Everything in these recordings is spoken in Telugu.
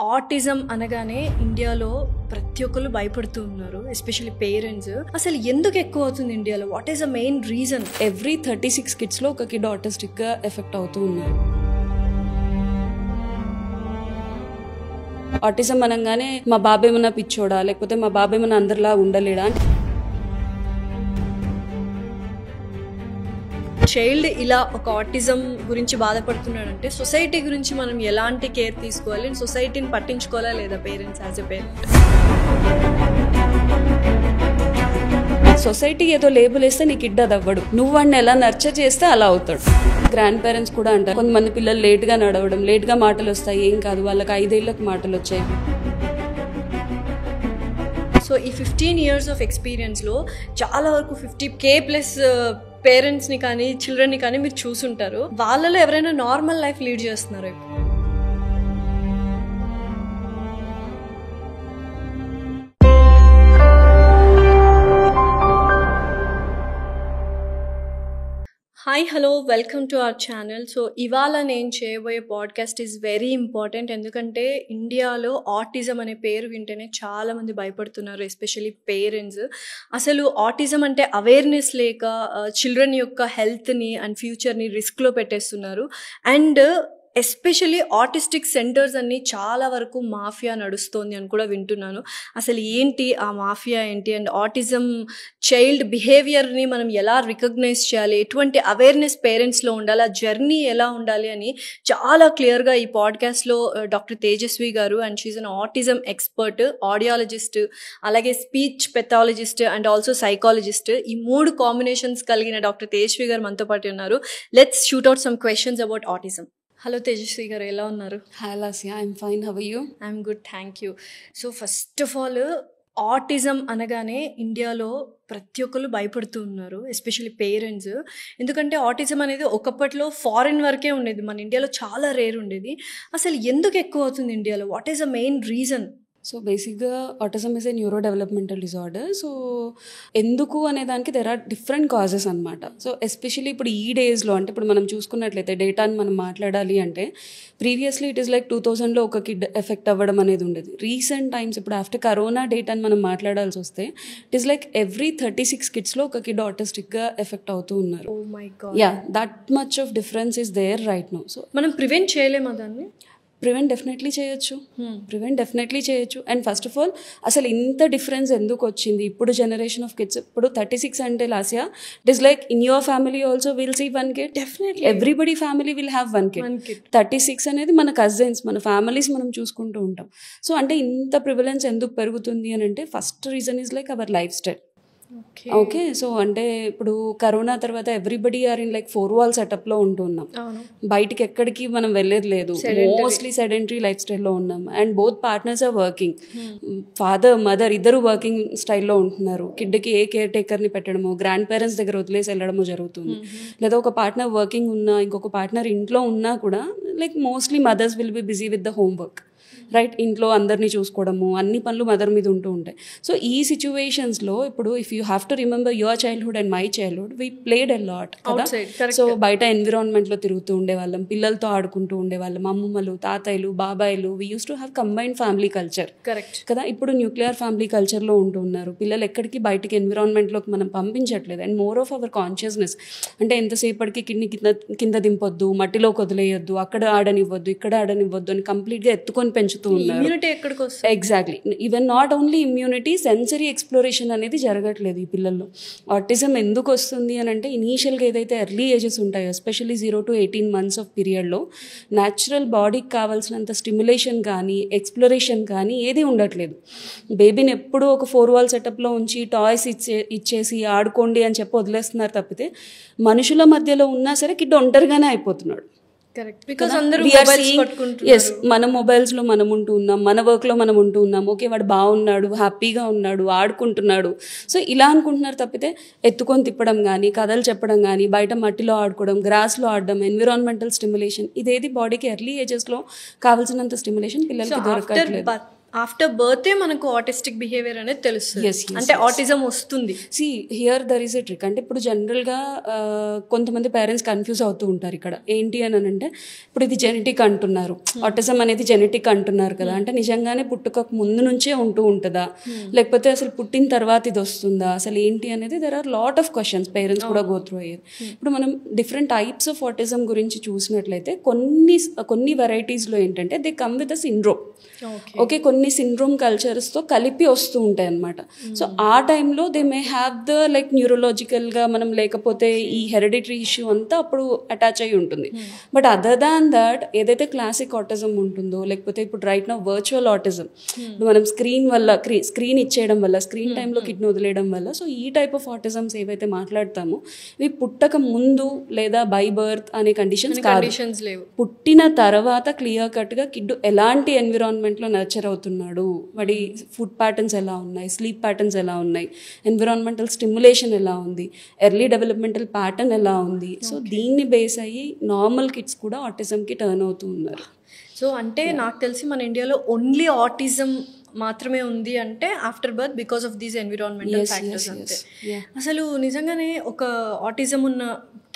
ఆటిజం అనగానే ఇండియాలో ప్రతి ఒక్కరు భయపడుతూ ఉన్నారు, ఎస్పెషల్లీ పేరెంట్స్. అసలు ఎందుకు ఎక్కువ అవుతుంది ఇండియాలో? What is the main reason? Every 36 కిడ్స్లో ఒక కిడ్ ఆటిస్టిక్గా ఎఫెక్ట్ అవుతూ ఉన్నారు. ఆటిజం అనగానే మా బాబాయ్ ఏమన్నా పిచ్చోడా, లేకపోతే మా బాబాయ్ ఏమన్నా అందరిలా ఉండలేడా? చైల్డ్ ఇలా ఒక ఆటిజం గురించి బాధపడుతున్నాడంటే సొసైటీ గురించి మనం ఎలాంటి కేర్ తీసుకోవాలి, సొసైటీని పట్టించుకోవాలా లేదా parents as a parent? Society ఏదో లేబుల్ వేస్తే నీ కిడ్ అది అవ్వడు, నువ్వు వాడిని ఎలా నర్చర్ చేస్తే అలా అవుతాడు. గ్రాండ్ పేరెంట్స్ కూడా అంటారు, కొంతమంది పిల్లలు లేట్గా నడవడం, లేట్గా మాటలు వస్తాయి, ఏం కాదు వాళ్ళకి 5 ఏళ్ళకి మాటలు వచ్చాయి. సో ఈ 15 years ఆఫ్ ఎక్స్పీరియన్స్లో చాలా వరకు 50K+ పేరెంట్స్ని కానీ చిల్డ్రన్ని కానీ మీరు చూసుంటారు. వాళ్ళలో ఎవరైనా నార్మల్ లైఫ్ లీడ్ చేస్తున్నారు? Hi, hello, welcome to our channel. So ఇవాళ నేను చేయబోయే పాడ్కాస్ట్ ఈజ్ వెరీ ఇంపార్టెంట్. ఎందుకంటే ఇండియాలో ఆటిజం అనే పేరు వింటేనే చాలామంది భయపడుతున్నారు, ఎస్పెషల్లీ పేరెంట్స్. అసలు ఆటిజం అంటే అవేర్నెస్ లేక చిల్డ్రన్ యొక్క హెల్త్ని అండ్ ఫ్యూచర్ని రిస్క్లో పెట్టేస్తున్నారు. అండ్ ఎస్పెషల్లీ ఆటిస్టిక్ సెంటర్స్ అన్నీ చాలా వరకు మాఫియా నడుస్తోంది అని కూడా వింటున్నాను. అసలు ఏంటి ఆ మాఫియా ఏంటి, అండ్ ఆటిజం చైల్డ్ బిహేవియర్ని మనం ఎలా రికగ్నైజ్ చేయాలి, ఎటువంటి అవేర్నెస్ పేరెంట్స్లో ఉండాలి, ఆ జర్నీ ఎలా ఉండాలి అని చాలా క్లియర్గా ఈ పాడ్కాస్ట్లో doctor Tejaswi garu, and she an autism expert, audiologist, అలాగే speech pathologist and also psychologist. ఈ 3 కాంబినేషన్స్ కలిగిన డాక్టర్ తేజస్వి గారు మనతో పాటు ఉన్నారు. Let's shoot out some questions about autism. Hello Tejaswi garu, ఎలా ఉన్నారు? Hi Lasya, I'm fine, how are you? I'm good, thank you. So first of all, autism అనగానే ఇండియాలో ప్రతి ఒక్కరు భయపడుతూ ఉన్నారు, ఎస్పెషల్లీ పేరెంట్స్. ఎందుకంటే ఆటిజం అనేది ఒకప్పట్లో ఫారిన్ వరకే ఉండేది, మన ఇండియాలో చాలా రేర్ ఉండేది. అసలు ఎందుకు ఎక్కువ అవుతుంది ఇండియాలో? What is the main reason? So బేసిక్గా autism is a neuro developmental disorder. So ఎందుకు అనే దానికి దెర్ ఆర్ డిఫరెంట్ కాజెస్ అనమాట. సో ఎస్పెషల్లీ ఇప్పుడు ఈ డేస్లో, అంటే ఇప్పుడు మనం చూసుకున్నట్లయితే డేటాని మనం మాట్లాడాలి అంటే ప్రీవియస్లీ ఇట్ ఈస్ లైక్ 2000లో ఒక కిడ్ ఎఫెక్ట్ అవ్వడం అనేది ఉండేది. రీసెంట్ టైమ్స్ ఇప్పుడు ఆఫ్టర్ కరోనా డేటాని మనం మాట్లాడాల్సి వస్తే ఇట్ ఈస్ లైక్ ఎవ్రీ 36 కిడ్స్లో ఒక కిడ్ ఆటిస్టిక్గా ఎఫెక్ట్ అవుతూ ఉన్నారు. Oh my god. Ya, that much of difference is there right now. So మనం ప్రివెంట్ చేయలేమా దాన్ని? ప్రివెంట్ డెఫినెట్లీ చేయొచ్చు. అండ్ ఫస్ట్ ఆఫ్ ఆల్ అసలు ఇంత డిఫరెన్స్ ఎందుకు వచ్చింది ఇప్పుడు జనరేషన్ ఆఫ్ కిడ్స్? ఇప్పుడు 36 అంటే Lasya, it is like in your family also will see 1 kid. Definitely everybody family will have 1 kid. 36 అనేది మన కజిన్స్, మన ఫ్యామిలీస్ మనం చూసుకుంటూ ఉంటాం. సో అంటే ఇంత ప్రివలెన్స్ ఎందుకు పెరుగుతుంది అని అంటే first reason is like our life style. Okay, so అంటే ఇప్పుడు కరోనా తర్వాత everybody are in like 4 wall సెటప్లో ఉంటున్నాం, బయటికి ఎక్కడికి మనం వెళ్ళేది లేదు, మోస్ట్లీ సెడెంటరీ లైఫ్ స్టైల్లో ఉన్నాం. And both partners are working, father mother ఇద్దరు వర్కింగ్ స్టైల్లో ఉంటున్నారు. కిడ్కి ఏ కేర్ టేకర్ని పెట్టడమో, గ్రాండ్ పేరెంట్స్ దగ్గర వదిలేసి వెళ్ళడమో జరుగుతుంది. లేదా ఒక పార్ట్నర్ వర్కింగ్ ఉన్నా, ఇంకొక పార్ట్నర్ ఇంట్లో ఉన్నా కూడా like mostly mothers will be busy with the homework, right? ఇంట్లో అందరినీ చూసుకోవడము, అన్ని పనులు మదర్ మీద ఉంటూ ఉంటాయి. సో ఈ సిచ్యువేషన్స్లో ఇప్పుడు if you have to remember your childhood and my childhood, we played a lot కదా. సో బయట ఎన్విరాన్మెంట్లో తిరుగుతూ ఉండేవాళ్ళం, పిల్లలతో ఆడుకుంటూ ఉండేవాళ్ళం, అమ్మమ్మలు, తాతయ్యలు, బాబాయిలు. We use to have combined family culture, correct కదా. ఇప్పుడు న్యూక్లియర్ ఫ్యామిలీ కల్చర్లో ఉంటూ ఉన్నారు పిల్లలు. ఎక్కడికి బయటికి ఎన్విరాన్మెంట్లోకి మనం పంపించట్లేదు. And more of our consciousness అంటే ఎంతసేపటికి కిడ్ని కింద దింపొద్దు, మట్టిలోకి వదిలేయొద్దు, అక్కడ ఆడనివ్వద్దు, ఇక్కడ ఆడనివ్వద్దు అని కంప్లీట్గా ఎత్తుకొని పెంచుతూ ఉన్నారు. Exactly. Even not only immunity, sensory exploration అనేది జరగట్లేదు ఈ పిల్లల్లో. ఆటిజం ఎందుకు వస్తుంది అని అంటే ఇనీషియల్గా ఏదైతే ఎర్లీ ఏజెస్ ఉంటాయో, ఎస్పెషల్లీ 0 to 18 months ఆఫ్ పీరియడ్లో న్యాచురల్ బాడీకి కావాల్సినంత స్టిమ్యులేషన్ కానీ ఎక్స్ప్లోరేషన్ కానీ ఏది ఉండట్లేదు. బేబీని ఎప్పుడూ ఒక 4 wall సెటప్లో ఉంచి టాయ్స్ ఇచ్చేసి ఆడుకోండి అని చెప్పి వదిలేస్తున్నారు తప్పితే మనుషుల మధ్యలో ఉన్నా సరే కిడ్ ఒంటరిగానే అయిపోతున్నాడు. మన మొబైల్స్లో మనం ఉంటూ ఉన్నాం, మన వర్క్లో మనం ఉంటూ ఉన్నాం. ఓకే, వాడు బాగున్నాడు, హ్యాపీగా ఉన్నాడు, ఆడుకుంటున్నాడు, సో ఇలా అనుకుంటున్నారు తప్పితే ఎత్తుకొని తిప్పడం కానీ, కథలు చెప్పడం కానీ, బయట మట్టిలో ఆడుకోవడం, గ్రాస్లో ఆడడం, ఎన్విరాన్మెంటల్ స్టిమ్యులేషన్, ఇదేది బాడీకి ఎర్లీ ఏజెస్లో కావాల్సినంత స్టిమ్యులేషన్ పిల్లలకి దొరకట్లేదు. ఆఫ్టర్ బర్తే మనకు ఆటిస్టిక్ బిహేవియర్ అనేది తెలుస్తుంది, అంటే ఆటిజం వస్తుంది. Here there is a trick. అంటే ఇప్పుడు జనరల్గా కొంతమంది పేరెంట్స్ కన్ఫ్యూజ్ అవుతూ ఉంటారు ఇక్కడ. ఏంటి అని అంటే ఇప్పుడు ఇది జెనెటిక్ అంటున్నారు, ఆటిజం అనేది జెనెటిక్ అంటున్నారు కదా, అంటే నిజంగానే పుట్టుక ముందు నుంచే ఉంటూ ఉంటుందా, లేకపోతే అసలు పుట్టిన తర్వాత ఇది వస్తుందా, అసలు ఏంటి అనేది there are lot of questions parents కూడా గో త్రూ అయ్యేది. ఇప్పుడు మనం డిఫరెంట్ టైప్స్ ఆఫ్ ఆటిజం గురించి చూసినట్లయితే కొన్ని వెరైటీస్లో ఏంటంటే they come with a syndrome. Okay, కొన్ని సిండ్రోమ్ కల్చర్స్తో కలిపి వస్తూ ఉంటాయి అన్నమాట. సో ఆ టైంలో they may have the like న్యూరలాజికల్గా మనం, లేకపోతే ఈ హెరిడిటరీ ఇష్యూ అంతా అప్పుడు అటాచ్ అయ్యి ఉంటుంది. బట్ అదర్ దాన్ దట్ ఏదైతే క్లాసిక్ ఆటిజం ఉంటుందో, లేకపోతే ఇప్పుడు రైట్ నౌ వర్చువల్ ఆటిజం, మనం స్క్రీన్ ఇచ్చేయడం వల్ల, స్క్రీన్ టైంలో కిడ్నీ వదిలేయడం వల్ల, సో ఈ టైప్ ఆఫ్ ఆటిజమ్స్ ఏవైతే మాట్లాడతామో ఇవి పుట్టక ముందు లేదా బై బర్త్ అనే కండిషన్స్ లేవు. పుట్టిన తర్వాత క్లియర్ కట్గా కిడ్ ఎలాంటి ఎన్విరాన్మెంట్లో నర్చర్ అవుతున్నాడు, వాడి ఫుడ్ ప్యాటర్న్స్ ఎలా ఉన్నాయి, స్లీప్ ప్యాటర్న్స్ ఎలా ఉన్నాయి, ఎన్విరాన్మెంటల్ స్టిమ్యులేషన్ ఎలా ఉంది, ఎర్లీ డెవలప్మెంటల్ ప్యాటర్న్ ఎలా ఉంది, సో దీన్ని బేస్ అయ్యి నార్మల్ కిడ్స్ కూడా ఆటిజంకి టర్న్ అవుతూ ఉన్నారు. సో అంటే నాకు తెలిసి మన ఇండియాలో ఓన్లీ ఆటిజం మాత్రమే ఉంది అంటే after birth because of these environmental factors అంతే. అసలు నిజంగానే ఒక ఆటిజం ఉన్న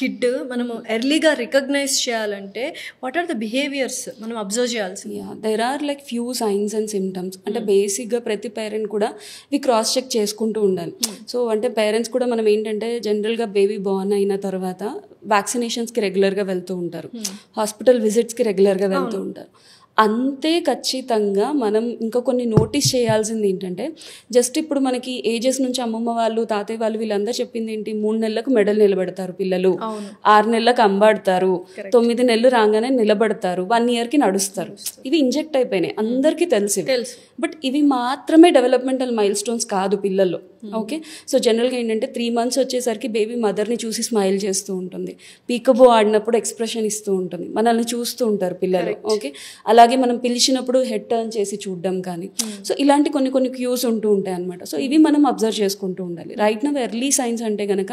కిడ్ మనము ఎర్లీగా రికగ్నైజ్ చేయాలంటే వాట్ ఆర్ ద బిహేవియర్స్ మనం అబ్జర్వ్ చేయాల్సింది? There are like few signs and symptoms. అంటే బేసిక్గా ప్రతి పేరెంట్ కూడా ఇవి క్రాస్ చెక్ చేసుకుంటూ ఉండాలి. సో అంటే పేరెంట్స్ కూడా మనం ఏంటంటే జనరల్గా బేబీ బోర్న్ అయిన తర్వాత వ్యాక్సినేషన్స్కి రెగ్యులర్గా వెళ్తూ ఉంటారు, హాస్పిటల్ విజిట్స్కి రెగ్యులర్గా వెళ్తూ ఉంటారు. అంతే ఖచ్చితంగా మనం ఇంకా కొన్ని నోటీస్ చేయాల్సింది ఏంటంటే, జస్ట్ ఇప్పుడు మనకి ఏజెస్ నుంచి అమ్మమ్మ వాళ్ళు, తాతయ్య వాళ్ళు వీళ్ళందరూ చెప్పింది ఏంటి, 3 నెలలకు మెడల్ నిలబెడతారు పిల్లలు, 6 నెలలకు అంబాడతారు, 9 నెలలు రాగానే నిలబడతారు, 1 ఇయర్కి నడుస్తారు. ఇవి ఇంజెక్ట్ అయిపోయినాయి, అందరికీ తెలుసు. బట్ ఇవి మాత్రమే డెవలప్మెంటల్ మైల్ స్టోన్స్ కాదు పిల్లల్లో. ఓకే, సో జనరల్గా ఏంటంటే 3 months వచ్చేసరికి బేబీ మదర్ని చూసి స్మైల్ చేస్తూ ఉంటుంది, పీకబో ఆడినప్పుడు ఎక్స్ప్రెషన్ ఇస్తూ ఉంటుంది, మనల్ని చూస్తూ ఉంటారు పిల్లలు. ఓకే, అలాగే మనం పిలిచినప్పుడు హెడ్ టర్న్ చేసి చూడడం కానీ, సో ఇలాంటి కొన్ని క్యూస్ ఉంటూ ఉంటాయి అనమాట. సో ఇవి మనం అబ్జర్వ్ చేసుకుంటూ ఉండాలి. రైట్ నౌ ఎర్లీ సైన్స్ అంటే కనుక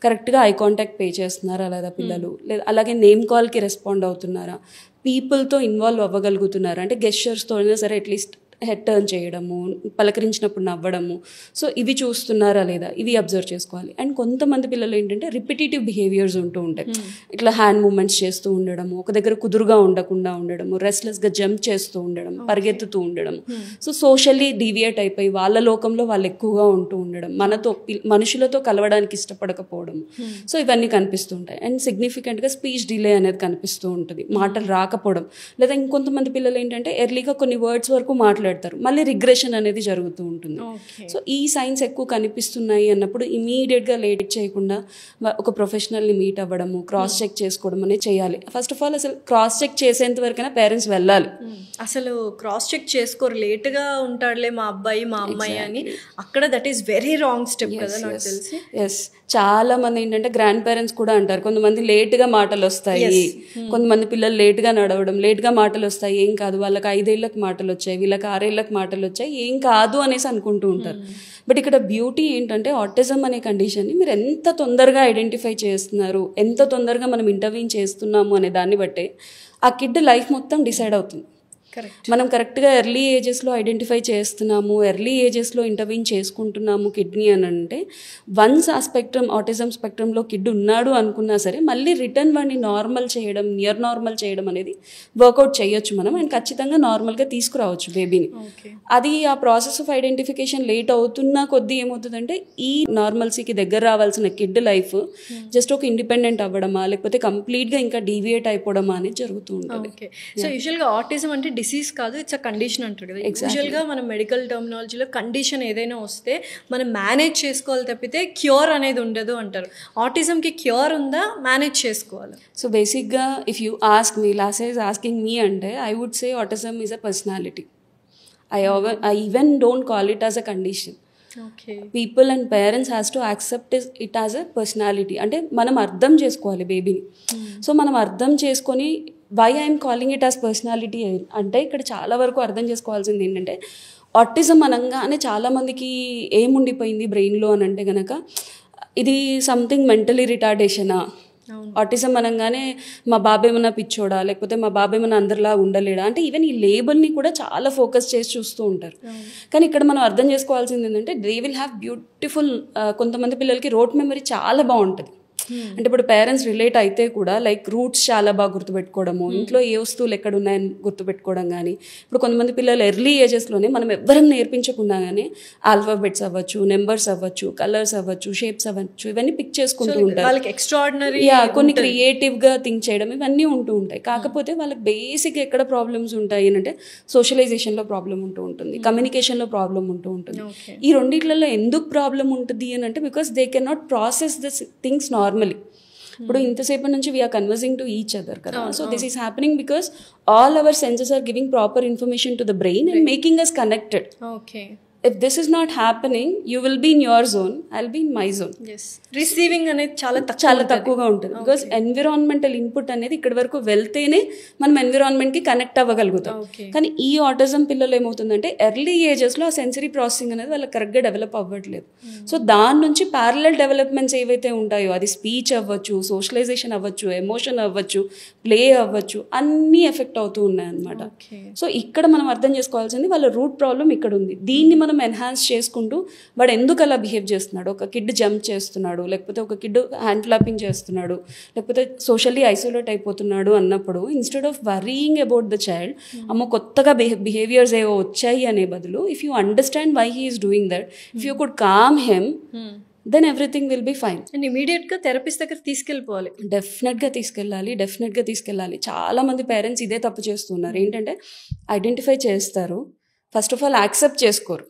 కరెక్ట్గా ఐ కాంటాక్ట్ పే చేస్తున్నారా లేదా పిల్లలు, లేదా అలాగే నేమ్ కాల్కి రెస్పాండ్ అవుతున్నారా, పీపుల్తో ఇన్వాల్వ్ అవ్వగలుగుతున్నారా, అంటే గెస్చర్స్తో అయినా సరే అట్లీస్ట్ హెడ్ టర్న్ చేయడము, పలకరించినప్పుడు నవ్వడము, సో ఇవి చూస్తున్నారా లేదా, ఇవి అబ్జర్వ్ చేసుకోవాలి. అండ్ కొంతమంది పిల్లలు ఏంటంటే రిపిటేటివ్ బిహేవియర్స్ ఉంటూ ఉంటాయి, ఇట్లా హ్యాండ్ మూమెంట్స్ చేస్తూ ఉండడము, ఒక దగ్గర కుదురుగా ఉండకుండా ఉండడము, రెస్ట్లెస్గా జంప్ చేస్తూ ఉండడం, పరిగెత్తుతూ ఉండడం, సో సోషల్లీ డీవియేట్ అయిపోయి వాళ్ళ లోకంలో వాళ్ళు ఎక్కువగా ఉంటూ ఉండడం, మనుషులతో కలవడానికి ఇష్టపడకపోవడం, సో ఇవన్నీ కనిపిస్తూ ఉంటాయి. అండ్ సిగ్నిఫికెంట్గా స్పీచ్ డిలే అనేది కనిపిస్తూ ఉంటుంది, మాటలు రాకపోవడం, లేదా ఇంకొంతమంది పిల్లలు ఏంటంటే ఎర్లీగా కొన్ని వర్డ్స్ వరకు మాట్లాడతారు, మళ్ళీ రిగ్రెషన్ అనేది జరుగుతూ ఉంటుంది. సో ఈ సైన్స్ ఎక్కువ కనిపిస్తున్నాయి అన్నప్పుడు ఇమీడియట్గా లేట్ చేయకుండా ఒక ప్రొఫెషనల్ని మీట్ అవ్వడము, క్రాస్ చెక్ చేసుకోవడం అనేది చేయాలి. ఫస్ట్ ఆఫ్ ఆల్ అసలు క్రాస్ చెక్ చేసేంత వరకైనా పేరెంట్స్ వెళ్ళాలి. అసలు క్రాస్ చెక్ చేసుకోరు, లేట్గా ఉంటాడులే మా అబ్బాయి మా అమ్మాయి అని, అక్కడ that is very wrong step కదా నాకు తెలిసి. ఎస్, చాలా మంది ఏంటంటే గ్రాండ్ పేరెంట్స్ కూడా అంటారు, కొంతమంది లేట్గా మాటలు వస్తాయి, కొంతమంది పిల్లలు లేట్గా నడవడం, లేట్గా మాటలు వస్తాయి, ఏం కాదు వాళ్ళకి 5 ఏళ్ళకి మాటలు వచ్చాయి, వీళ్ళకి 6 ఏళ్ళకి మాటలు వచ్చాయి, ఏం కాదు అనేసి అనుకుంటూ ఉంటారు. బట్ ఇక్కడ బ్యూటీ ఏంటంటే ఆటిజం అనే కండిషన్ని మీరు ఎంత తొందరగా ఐడెంటిఫై చేస్తున్నారు, ఎంత తొందరగా మనం ఇంటర్వ్యూన్ చేస్తున్నాము అనే దాన్ని బట్టే ఆ కిడ్ లైఫ్ మొత్తం డిసైడ్ అవుతుంది. మనం కరెక్ట్గా ఎర్లీ ఏజెస్లో ఐడెంటిఫై చేస్తున్నాము, ఎర్లీ ఏజెస్లో ఇంటర్వ్యూన్ చేసుకుంటున్నాము కిడ్నీ అని అంటే, వన్స్ ఆ స్పెక్ట్రమ్ ఆటిజం స్పెక్ట్రమ్లో కిడ్ ఉన్నాడు అనుకున్నా సరే మళ్ళీ రిటర్న్ వాడిని నార్మల్ చేయడం, నియర్ నార్మల్ చేయడం అనేది వర్కౌట్ చేయొచ్చు మనం, అండ్ ఖచ్చితంగా నార్మల్గా తీసుకురావచ్చు బేబీని. అది ఆ ప్రాసెస్ ఆఫ్ ఐడెంటిఫికేషన్ లేట్ అవుతున్నా కొద్దీ ఏమవుతుందంటే ఈ నార్మల్సీకి దగ్గర రావాల్సిన కిడ్ లైఫ్ జస్ట్ ఒక ఇండిపెండెంట్ అవ్వడమా, లేకపోతే కంప్లీట్గా ఇంకా డీవియేట్ అయిపోవడమా అనేది జరుగుతూ ఉంటుంది. సో యూజువల్గా ఆటిజం అంటే డిసీజ్ కాదు, ఇట్స్ అ కండిషన్ అంటారు కదా. యూజువల్గా మనం మెడికల్ టర్మినాలజీలో కండిషన్ ఏదైనా వస్తే మనం మేనేజ్ చేసుకోవాలి తప్పితే క్యూర్ అనేది ఉండదు అంటారు. ఆటిజంకి క్యూర్ ఉందా, మేనేజ్ చేసుకోవాలి? సో బేసిక్గా if you ask me, last is asking me అంటే I would say autism is a personality. I even don't call it as a condition. People and parents has to accept it as a personality. అంటే మనం అర్థం చేసుకోవాలి బేబీని. సో మనం అర్థం చేసుకొని why I'm calling it as personality అంటే ఇక్కడ చాలా వరకు అర్థం చేసుకోవాల్సింది ఏంటంటే, ఆటిజం అనగానే చాలామందికి ఏముండిపోయింది బ్రెయిన్లో అని అంటే కనుక ఇది సంథింగ్ మెంటలీ రిటార్డేషనా, ఆటిజం అనగానే మా బాబు ఏమన్నా పిచ్చోడా, లేకపోతే మా బాబు ఏమన్నా అందరిలా ఉండలేడా, అంటే ఈవెన్ ఈ లేబుల్ని కూడా చాలా ఫోకస్ చేసి చూస్తూ ఉంటారు. కానీ ఇక్కడ మనం అర్థం చేసుకోవాల్సింది ఏంటంటే దే విల్ హ్యావ్ బ్యూటిఫుల్, కొంతమంది పిల్లలకి రోట్ మెమరీ చాలా బాగుంటుంది. అంటే ఇప్పుడు పేరెంట్స్ రిలేట్ అయితే కూడా లైక్ రూట్స్ చాలా బాగా గుర్తుపెట్టుకోవడము, ఇంట్లో ఏ వస్తువులు ఎక్కడ ఉన్నాయని గుర్తుపెట్టుకోవడం. కానీ ఇప్పుడు కొంతమంది పిల్లలు ఎర్లీ ఏజెస్లోనే మనం ఎవ్వరం నేర్పించకుండా కానీ ఆల్ఫాబెట్స్ అవ్వచ్చు, నెంబర్స్ అవ్వచ్చు, కలర్స్ అవ్వచ్చు, షేప్స్ అవ్వచ్చు, ఇవన్నీ పిక్ చేసుకుంటూ ఉంటారు. కొన్ని క్రియేటివ్గా థింక్ చేయడం ఇవన్నీ ఉంటూ ఉంటాయి. కాకపోతే వాళ్ళకి బేసిక్ ఎక్కడ ప్రాబ్లమ్స్ ఉంటాయి అంటే సోషలైజేషన్లో ప్రాబ్లం ఉంటూ ఉంటుంది, కమ్యూనికేషన్లో ప్రాబ్లం ఉంటూ ఉంటుంది. ఈ రెండిట్లలో ఎందుకు ప్రాబ్లం ఉంటుంది అని అంటే because they can not process the things normally. ఇప్పుడు ఇంతసేపు నుంచి we are conversing to each other కదా. So this is happening because all our senses are giving proper information to the brain and making us connected. If this is not happening, you will be in your zone, I'll be in my zone. Receiving అనేది చాలా తక్కువగా ఉంటుంది. బికాస్ ఎన్విరాన్మెంటల్ ఇన్పుట్ అనేది ఇక్కడి వరకు వెళ్తేనే మనం ఎన్విరాన్మెంట్కి కనెక్ట్ అవ్వగలుగుతాం. కానీ ఈ ఆటిజం పిల్లలు ఏమవుతుందంటే ఎర్లీ ఏజెస్లో ఆ సెన్సరీ ప్రాసెసింగ్ అనేది వాళ్ళకి కరెక్ట్గా డెవలప్ అవ్వట్లేదు. సో దాని నుంచి ప్యారలల్ డెవలప్మెంట్స్ ఏవైతే ఉంటాయో, అది స్పీచ్ అవ్వచ్చు, సోషలైజేషన్ అవ్వచ్చు, ఎమోషన్ అవ్వచ్చు, ప్లే అవ్వచ్చు, అన్నీ ఎఫెక్ట్ అవుతూ ఉన్నాయి అన్నమాట. సో ఇక్కడ మనం అర్థం చేసుకోవాల్సింది వాళ్ళ రూట్ ప్రాబ్లం ఇక్కడ ఉంది. దీన్ని మనం ఎన్హాన్స్ చేసుకుంటూ వాడు ఎందుకు అలా బిహేవ్ చేస్తున్నాడు, ఒక కిడ్ జంప్ చేస్తున్నాడు, లేకపోతే ఒక కిడ్ హ్యాండ్ క్లాపింగ్ చేస్తున్నాడు, లేకపోతే సోషల్లీ ఐసోలేట్ అయిపోతున్నాడు అన్నప్పుడు instead of worrying about the child, అమ్మో కొత్తగా బిహేవియర్స్ ఏవో వచ్చాయి అనే బదులు if you understand why he is doing that, if you could calm him, then everything will be fine. And ఇమీడియట్గా థెరపిస్ట్ దగ్గర తీసుకెళ్ళిపోవాలి. డెఫినెట్గా తీసుకెళ్ళాలి. చాలా మంది పేరెంట్స్ ఇదే తప్పు చేస్తున్నారు. ఏంటంటే ఐడెంటిఫై చేస్తారు, ఫస్ట్ ఆఫ్ ఆల్ యాక్సెప్ట్ చేసుకోరు.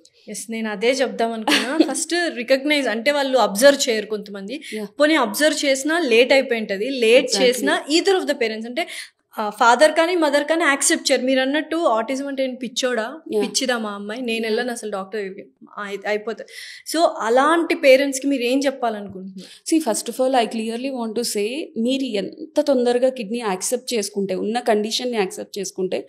నేను అదే చెప్దాం అనుకున్నా. ఫస్ట్ రికగ్నైజ్ అంటే వాళ్ళు అబ్జర్వ్ చేయరు కొంతమంది. పోనీ అబ్జర్వ్ చేసినా లేట్ అయిపోయి ఉంటుంది, లేట్ చేసినా ఈదర్ ఆఫ్ ద పేరెంట్స్ అంటే ఫాదర్ కానీ మదర్ కానీ యాక్సెప్ట్ చేయరు. మీరు అన్నట్టు ఆటిజం అంటే పిచ్చోడా, పిచ్చిదా మా అమ్మాయి, నేను వెళ్ళను అసలు డాక్టర్ అయిపోతుంది. సో అలాంటి పేరెంట్స్కి మీరు ఏం చెప్పాలనుకుంటున్నారు? First of all I clearly want to say, మీరు ఎంత తొందరగా కిడ్నీ యాక్సెప్ట్ చేసుకుంటే, ఉన్న కండిషన్ని యాక్సెప్ట్ చేసుకుంటే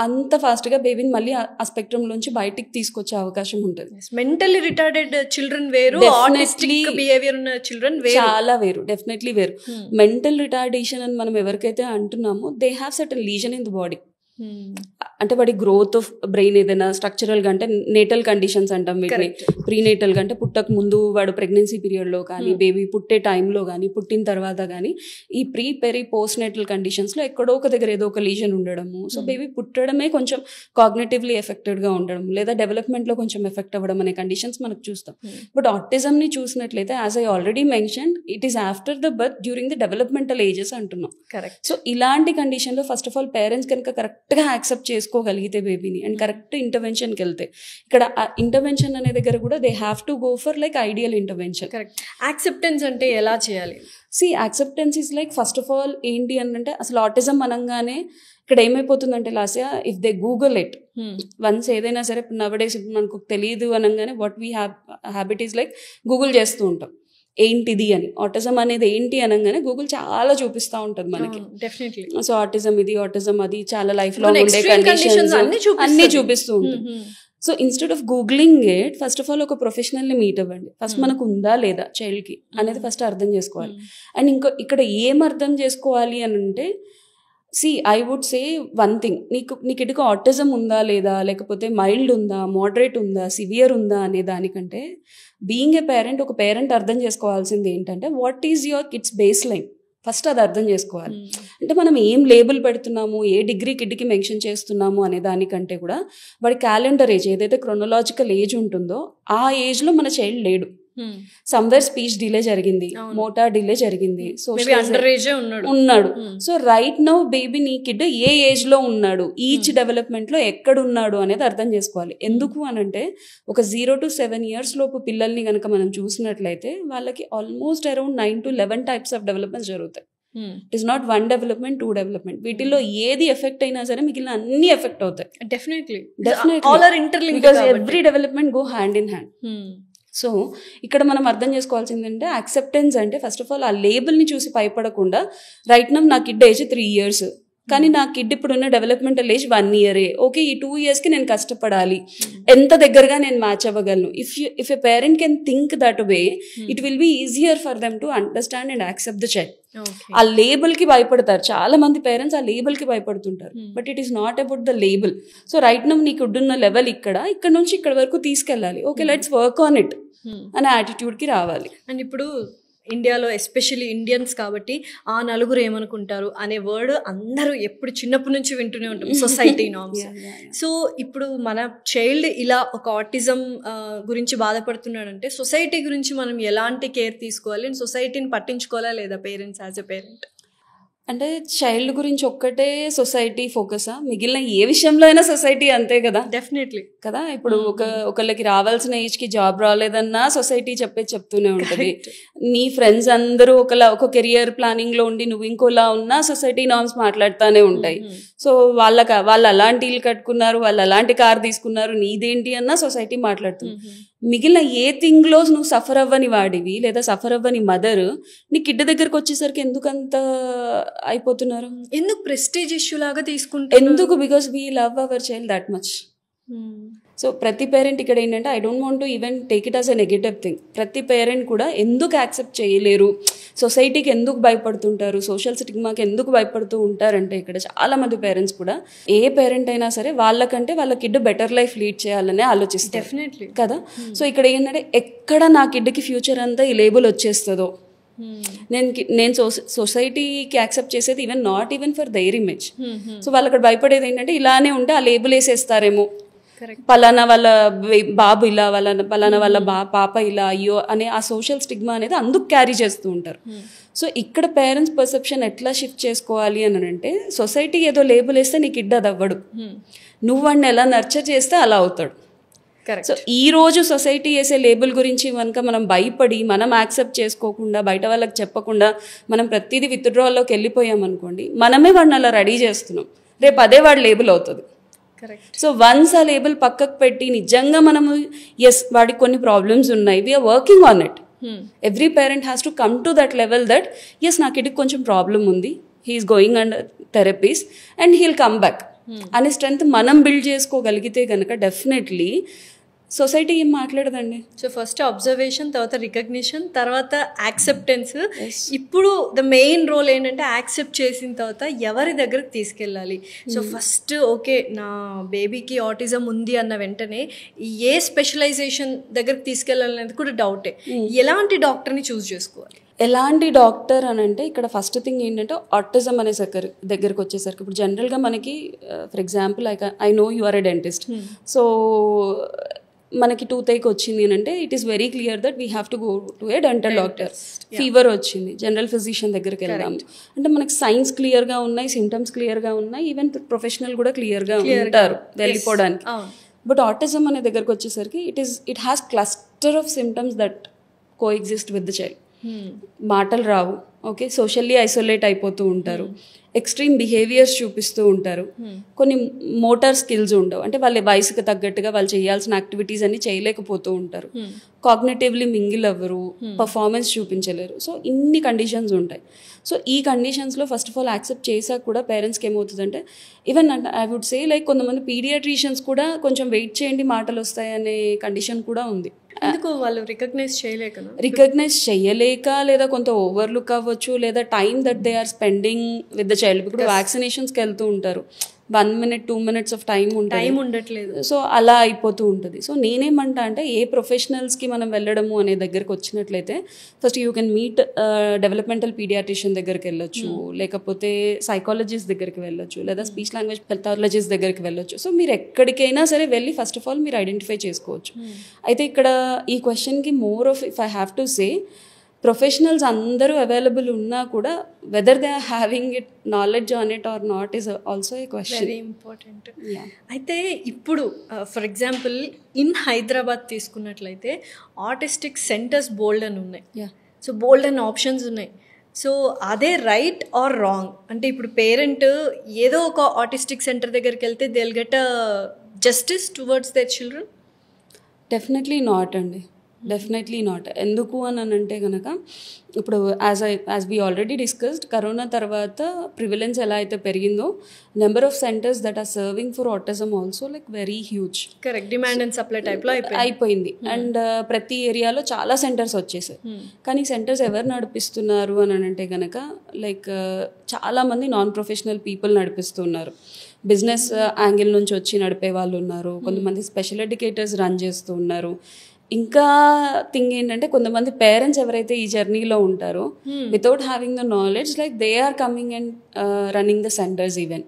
అంత ఫాస్ట్గా బేబీని మళ్ళీ ఆ స్పెక్ట్రమ్లోంచి బయటికి తీసుకొచ్చే అవకాశం ఉంటుంది. మెంటల్లీ రిటార్డెడ్ చిల్డ్రన్ వేరు, ఆటిస్టిక్ బిహేవియర్ ఉన్న చిల్డ్రన్ చాలా వేరు, డెఫినెట్లీ వేరు. మెంటల్ రిటార్డేషన్ అని మనం ఎవరికైతే అంటున్నామో they have certain lesion in the body. అంటే వాడి గ్రోత్ ఆఫ్ బ్రెయిన్ ఏదైనా స్ట్రక్చరల్గా అంటే నేటల్ కండిషన్స్ అంటాం వీటిని, ప్రీనేటల్గా అంటే పుట్టక ముందు వాడు ప్రెగ్నెన్సీ పీరియడ్లో కానీ, బేబీ పుట్టే టైంలో కానీ, పుట్టిన తర్వాత కానీ, ఈ పోస్ట్ నేటల్ కండిషన్స్లో ఎక్కడో ఒక దగ్గర ఏదో ఒక లీజన్ ఉండడము, సో బేబీ పుట్టడమే కొంచెం కాగ్నేటివ్లీ ఎఫెక్టెడ్గా ఉండడం, లేదా డెవలప్మెంట్లో కొంచెం ఎఫెక్ట్ అవ్వడం అనే కండిషన్స్ మనకు చూస్తాం. బట్ ఆటిజంని చూసినట్లయితే as I already mention, it is after the birth during the developmental ages అంటున్నాం. సో ఇలాంటి కండిషన్లో ఫస్ట్ ఆఫ్ ఆల్ పేరెంట్స్ కనుక కరెక్ట్గా యాక్సెప్ట్ చేసుకోగలిగితే బేబీని అండ్ కరెక్ట్ ఇంటర్వెన్షన్కి వెళ్తే, ఇక్కడ ఇంటర్వెన్షన్ అనే దగ్గర కూడా they have to go for like ideal intervention. Correct. Acceptance అంటే ఎలా చేయాలి? Acceptance is like first of all ఏంటి అంటే అసలు ఆటిజం అనగానే ఇక్కడ ఏమైపోతుందంటే Lasya, if they google it once, ఏదైనా సరే నవడేస్ మనకు తెలియదు అనగానే what we habit is like google చేస్తూ ఉంటాం ఏంటిది అని. ఆటిజం అనేది ఏంటి అనగానే గూగుల్ చాలా చూపిస్తూ ఉంటుంది మనకి. సో ఆటిజం ఇది, ఆటిజం అది, చాలా లైఫ్ లో ఉండే కండిషన్స్ అన్ని చూపిస్తూ ఉంటుంది. So instead of googling it, first of all ఒక ప్రొఫెషనల్ని మీట్ అవ్వండి. ఫస్ట్ మనకు ఉందా లేదా చైల్డ్కి అనేది ఫస్ట్ అర్థం చేసుకోవాలి. అండ్ ఇక్కడ ఏం అర్థం చేసుకోవాలి అని అంటే, I would say one thing, నీ కిడ్కి ఆటిజం ఉందా లేదా, లేకపోతే మైల్డ్ ఉందా, మోడరేట్ ఉందా, సివియర్ ఉందా అనే దానికంటే బీయింగ్ ఏ పేరెంట్, ఒక పేరెంట్ అర్థం చేసుకోవాల్సింది ఏంటంటే what is your kids base line, first అది అర్థం చేసుకోవాలి. అంటే మనం ఏం లేబుల్ పెడుతున్నాము, ఏ డిగ్రీ కిడ్కి మెన్షన్ చేస్తున్నాము అనే దానికంటే కూడా వాడి క్యాలెండర్ ఏజ్, ఏదైతే క్రొనలాజికల్ ఏజ్ ఉంటుందో ఆ ఏజ్లో మన చైల్డ్ లేడు. సమ్వేర్ స్పీచ్ డిలే జరిగింది, మోటార్ డిలే జరిగింది, ఉన్నాడు. సో రైట్ నౌ బేబీ నీ కిడ్ ఏ ఏజ్ లో ఉన్నాడు, ఈచ్ డెవలప్మెంట్ లో ఎక్కడున్నాడు అనేది అర్థం చేసుకోవాలి. ఎందుకు అనంటే ఒక 0 to 7 years లోపు పిల్లల్ని కనుక మనం చూసినట్లయితే వాళ్ళకి almost around 9 to 11 types of developments జరుగుతాయి. It is not 1 development 2 development. వీటిల్లో ఏది ఎఫెక్ట్ అయినా సరే మిగిలిన అన్ని ఎఫెక్ట్ అవుతాయి. Definitely because every development go hand in hand. So ఇక్కడ మనం అర్థం చేసుకోవాల్సింది అంటే యాక్సెప్టెన్స్ అంటే ఫస్ట్ ఆఫ్ ఆల్ ఆ లేబుల్ని చూసి భయపడకుండా, రైట్ నౌ నా కిడ్ ఏజ్ 3 years, కానీ నా కిడ్ ఇప్పుడున్న డెవలప్మెంటల్ ఏజ్ 1 year. ఓకే, ఈ 2 yearsకి నేను కష్టపడాలి ఎంత దగ్గరగా నేను మ్యాచ్ అవ్వగలను. If a parent can think that way, it will be easier for them to understand and accept the child. ఆ లేబుల్ కి భయపడతారు చాలా మంది పేరెంట్స్, ఆ లేబుల్ కి భయపడుతుంటారు. But it is not about the label. So right now నీకు ఉన్న లెవెల్ ఇక్కడ నుంచి ఇక్కడ వరకు తీసుకెళ్ళాలి. Okay, let's work on it అనే యాటిట్యూడ్ కి రావాలి. అండ్ ఇప్పుడు ఇండియాలో ఎస్పెషల్లీ ఇండియన్స్ కాబట్టి ఆ నలుగురు ఏమనుకుంటారు అనే వర్డ్ అందరూ ఎప్పుడు చిన్నప్పటి నుంచి వింటూనే ఉంటాం, సొసైటీ నార్మ్స్. సో ఇప్పుడు మన చైల్డ్ ఇలా ఒక ఆటిజం గురించి బాధపడుతున్నాడంటే సొసైటీ గురించి మనం ఎలాంటి కేర్ తీసుకోవాలి, అండ్ సొసైటీని పట్టించుకోవాలా లేదా పేరెంట్స్ యాజ్ ఎ పేరెంట్? అంటే చైల్డ్ గురించి ఒక్కటే సొసైటీ ఫోకసా? మిగిలిన ఏ విషయంలో అయినా సొసైటీ అంతే కదా. డెఫినెట్లీ కదా. ఇప్పుడు ఒకళ్ళకి రావాల్సిన ఏజ్ కి జాబ్ రాలేదన్నా సొసైటీ చెప్తూనే ఉంటుంది. నీ ఫ్రెండ్స్ అందరూ ఒక కెరియర్ ప్లానింగ్ లో ఉండి నువ్వు ఇంకోలా ఉన్నా సొసైటీ నార్మ్స్ మాట్లాడుతూనే ఉంటాయి. సో వాళ్ళు అలాంటి ఇల్లు కట్టుకున్నారు, వాళ్ళు అలాంటి కార్ తీసుకున్నారు, నీదేంటి అన్నా సొసైటీ మాట్లాడుతుంది. మిగిలిన ఏ థింగ్ లో నువ్వు సఫర్ అవ్వని వాడివి లేదా సఫర్ అవ్వని మదర్ నీ కిడ్ దగ్గరకు వచ్చేసరికి ఎందుకంత అయిపోతున్నారు? ఎందుకు ప్రెస్టీజ్ ఇష్యూ లాగా తీసుకుంటే ఎందుకు? Because we love our child that much. So ప్రతి పేరెంట్ ఇక్కడ ఏంటంటే I don't want to even take it as a negative thing. ప్రతి పేరెంట్ కూడా ఎందుకు యాక్సెప్ట్ చేయలేరు, సొసైటీకి ఎందుకు భయపడుతుంటారు, సోషల్ స్టిగ్మాకి ఎందుకు భయపడుతూ ఉంటారంటే ఇక్కడ చాలా మంది పేరెంట్స్ కూడా ఏ పేరెంట్ అయినా సరే వాళ్ళకంటే వాళ్ళ కిడ్ బెటర్ లైఫ్ లీడ్ చేయాలనే ఆలోచిస్తారు. డెఫినెట్లీ కదా. సో ఇక్కడ ఏంటంటే ఎక్కడ నా కిడ్కి ఫ్యూచర్ అంతా ఈ లేబుల్ వచ్చేస్తుందో, నేను సొసైటీకి యాక్సెప్ట్ చేసేది not even for their image. So వాళ్ళు అక్కడ భయపడేది ఏంటంటే ఇలానే ఉంటే ఆ లేబుల్ వేసేస్తారేమో, పలానా వాళ్ళ బాబు ఇలా, పలానా వాళ్ళ పాప ఇలా, అయ్యో అనే ఆ సోషల్ స్టిగ్మా అనేది అందుకు క్యారీ చేస్తూ ఉంటారు. సో ఇక్కడ పేరెంట్స్ పర్సెప్షన్ ఎట్లా షిఫ్ట్ చేసుకోవాలి అని అంటే సొసైటీ ఏదో లేబుల్ వేస్తే నీ కిడ్ అది అవ్వడు, నువ్వు వాడిని ఎలా నర్చర్ చేస్తే అలా అవుతాడు. సో ఈ రోజు సొసైటీ వేసే లేబుల్ గురించి కనుక మనం భయపడి మనం యాక్సెప్ట్ చేసుకోకుండా బయట వాళ్ళకి చెప్పకుండా మనం ప్రతిదీ విత్డ్రాల్లోకి వెళ్ళిపోయామనుకోండి, మనమే వాడిని అలా రెడీ చేస్తున్నాం, రేపు అదే వాడు లేబుల్ అవుతుంది. సో వన్స్ ఆ లేబుల్ పక్కకు పెట్టి నిజంగా మనము ఎస్ వాడికి కొన్ని ప్రాబ్లమ్స్ ఉన్నాయి, we are working on it. Every parent has to come to that level that yes నాకు ఇది కొంచెం ప్రాబ్లం ఉంది, he is going under therapies and he'll come back అనే స్ట్రెంత్ మనం బిల్డ్ చేసుకోగలిగితే కనుక డెఫినెట్లీ సొసైటీ ఏం మాట్లాడదండి. సో ఫస్ట్ అబ్జర్వేషన్, తర్వాత రికగ్నిషన్, తర్వాత యాక్సెప్టెన్స్. ఇప్పుడు ద మెయిన్ రోల్ ఏంటంటే యాక్సెప్ట్ చేసిన తర్వాత ఎవరి దగ్గరకు తీసుకెళ్ళాలి. సో ఫస్ట్ ఓకే నా బేబీకి ఆటిజం ఉంది అన్న వెంటనే ఏ స్పెషలైజేషన్ దగ్గరకు తీసుకెళ్ళాలనేది కూడా డౌటే. ఎలాంటి డాక్టర్ని చూస్ చేసుకోవాలి? ఎలాంటి డాక్టర్ అని అంటే ఇక్కడ ఫస్ట్ థింగ్ ఏంటంటే ఆటిజం అనే దగ్గరకు వచ్చేసరికి ఇప్పుడు జనరల్గా మనకి for example I know you are a dentist. So మనకి టూత్ వచ్చింది అని అంటే it is very clear that we have to go to a dental doctor. Fever వచ్చింది, జనరల్ ఫిజిషియన్ దగ్గరికి వెళ్దాం అంటే మనకి సైన్స్ క్లియర్గా ఉన్నాయి, సిమ్టమ్స్ క్లియర్గా ఉన్నాయి, ఈవెన్ ప్రొఫెషనల్ కూడా క్లియర్గా ఉంటారు వెళ్ళిపోవడానికి. బట్ ఆటిజం అనే దగ్గరకు వచ్చేసరికి it has cluster of symptoms that co exist with the child. మాటలు రావు, ఓకే, సోషల్లీ ఐసోలేట్ అయిపోతూ ఉంటారు, ఎక్స్ట్రీమ్ బిహేవియర్స్ చూపిస్తూ ఉంటారు, కొన్ని మోటార్ స్కిల్స్ ఉండవు, అంటే వాళ్ళ వయసుకు తగ్గట్టుగా వాళ్ళు చేయాల్సిన యాక్టివిటీస్ అన్ని చేయలేకపోతూ ఉంటారు, కాగ్నిటివ్లీ మింగిల్ అవ్వరు, పర్ఫార్మెన్స్ చూపించలేరు. సో ఇన్ని కండిషన్స్ ఉంటాయి. సో ఈ కండిషన్స్లో ఫస్ట్ ఆఫ్ ఆల్ యాక్సెప్ట్ చేశాక కూడా పేరెంట్స్కి ఏమవుతుందంటే even I would say like కొంతమంది పీడియాట్రిషియన్స్ కూడా కొంచెం వెయిట్ చేయండి మాటలు వస్తాయనే కండిషన్ కూడా ఉంది. ఎందుకు వాళ్ళు రికగ్నైజ్ చేయలేక లేదా కొంత ఓవర్లుక్ అవ్వచ్చు, లేదా time that they are spending with the child. ఇప్పుడు వ్యాక్సినేషన్స్కి వెళ్తూ ఉంటారు, 1 minute 2 minutes ఆఫ్ టైం ఉండట్లేదు. సో అలా అయిపోతూ ఉంటుంది. సో నేనేమంటా అంటే ఏ ప్రొఫెషనల్స్కి మనం వెళ్ళడము అనే దగ్గరకు వచ్చినట్లయితే first you can meet developmental paediatrician దగ్గరికి వెళ్ళొచ్చు, లేకపోతే సైకాలజిస్ట్ దగ్గరికి వెళ్ళొచ్చు, లేదా స్పీచ్ లాంగ్వేజ్ పెథాలజిస్ట్ దగ్గరికి వెళ్ళొచ్చు. సో మీరు ఎక్కడికైనా సరే వెళ్ళి ఫస్ట్ ఆఫ్ ఆల్ మీరు ఐడెంటిఫై చేసుకోవచ్చు. అయితే ఇక్కడ ఈ క్వశ్చన్కి more of if I have to say professionals అందరూ అవైలబుల్ ఉన్నా కూడా whether they are having it knowledge on it or not is also a question. Very important. అయితే ఇప్పుడు ఫర్ ఎగ్జాంపుల్ ఇన్ హైదరాబాద్ తీసుకున్నట్లయితే ఆటిస్టిక్ సెంటర్స్ బోల్డ్ అని ఉన్నాయి. సో బోల్డ్ అని ఆప్షన్స్ ఉన్నాయి. సో అదే రైట్ ఆర్ రాంగ్? అంటే ఇప్పుడు పేరెంట్ ఏదో ఒక ఆటిస్టిక్ సెంటర్ దగ్గరికి వెళ్తే they will get a justice towards their children? Definitely not అండి. Definitely not. ఎందుకు అని అంటే కనుక ఇప్పుడు as we already discussed, corona తర్వాత ప్రివిలెన్స్ ఎలా అయితే పెరిగిందో, number of centres that are serving for autism also like very huge. Correct, demand and supply టైప్లో అయిపోయింది. అండ్ ప్రతి ఏరియాలో చాలా సెంటర్స్ వచ్చేసాయి. కానీ సెంటర్స్ ఎవరు నడిపిస్తున్నారు అని అంటే కనుక లైక్ చాలామంది నాన్ ప్రొఫెషనల్ పీపుల్ నడిపిస్తున్నారు. బిజినెస్ యాంగిల్ నుంచి వచ్చి నడిపే వాళ్ళు ఉన్నారు, కొంతమంది స్పెషల్ ఎడ్యుకేటర్స్ రన్ చేస్తూ ఉన్నారు. ఇంకా థింగ్ ఏంటంటే కొంతమంది పేరెంట్స్ ఎవరైతే ఈ జర్నీలో ఉంటారో without having the knowledge like they are coming and running the centres even.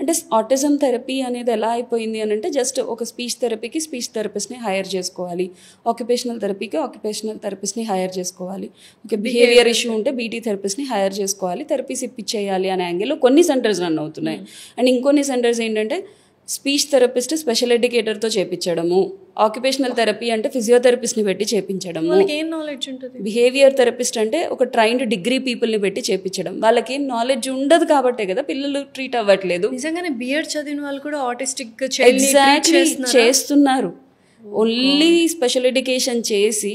అంటే ఆటిజం థెరపీ అనేది ఎలా అయిపోయింది అని అంటే జస్ట్ ఒక స్పీచ్ థెరపీకి స్పీచ్ థెరపిస్ట్ని హైర్ చేసుకోవాలి, ఆక్యుపేషనల్ థెరపీకి ఆక్యుపేషనల్ థెరపిస్ట్ని హైర్ చేసుకోవాలి, ఓకే బిహేవియర్ ఇష్యూ ఉంటే బీటీ థెరపిస్ట్ని హైర్ చేసుకోవాలి, థెరపీస్ ఇప్పించేయాలి అనే యాంగిల్లో కొన్ని సెంటర్స్ రన్ అవుతున్నాయి. అండ్ ఇంకొన్ని సెంటర్స్ ఏంటంటే స్పీచ్ థెరపిస్ట్ స్పెషల్ ఎడ్యుకేటర్తో చేపించడము, ఆక్యుపేషనల్ థెరపీ అంటే ఫిజియోథెరపిస్ట్ని పెట్టి చేపించడము, ఏం నాలెడ్జ్ ఉంటుంది, బిహేవియర్ థెరపిస్ట్ అంటే ఒక ట్రైన్డ్ డిగ్రీ పీపుల్ని పెట్టి చేపించడం. వాళ్ళకి ఏం నాలెడ్జ్ ఉండదు కాబట్టే కదా పిల్లలు ట్రీట్ అవ్వట్లేదు. నిజంగానే బిఎడ్ చదివిన వాళ్ళు కూడా ఆటిస్టిక్ ఎగ్జాక్ట్లీ చేస్తున్నారు. ఓన్లీ స్పెషల్ ఎడ్యుకేషన్ చేసి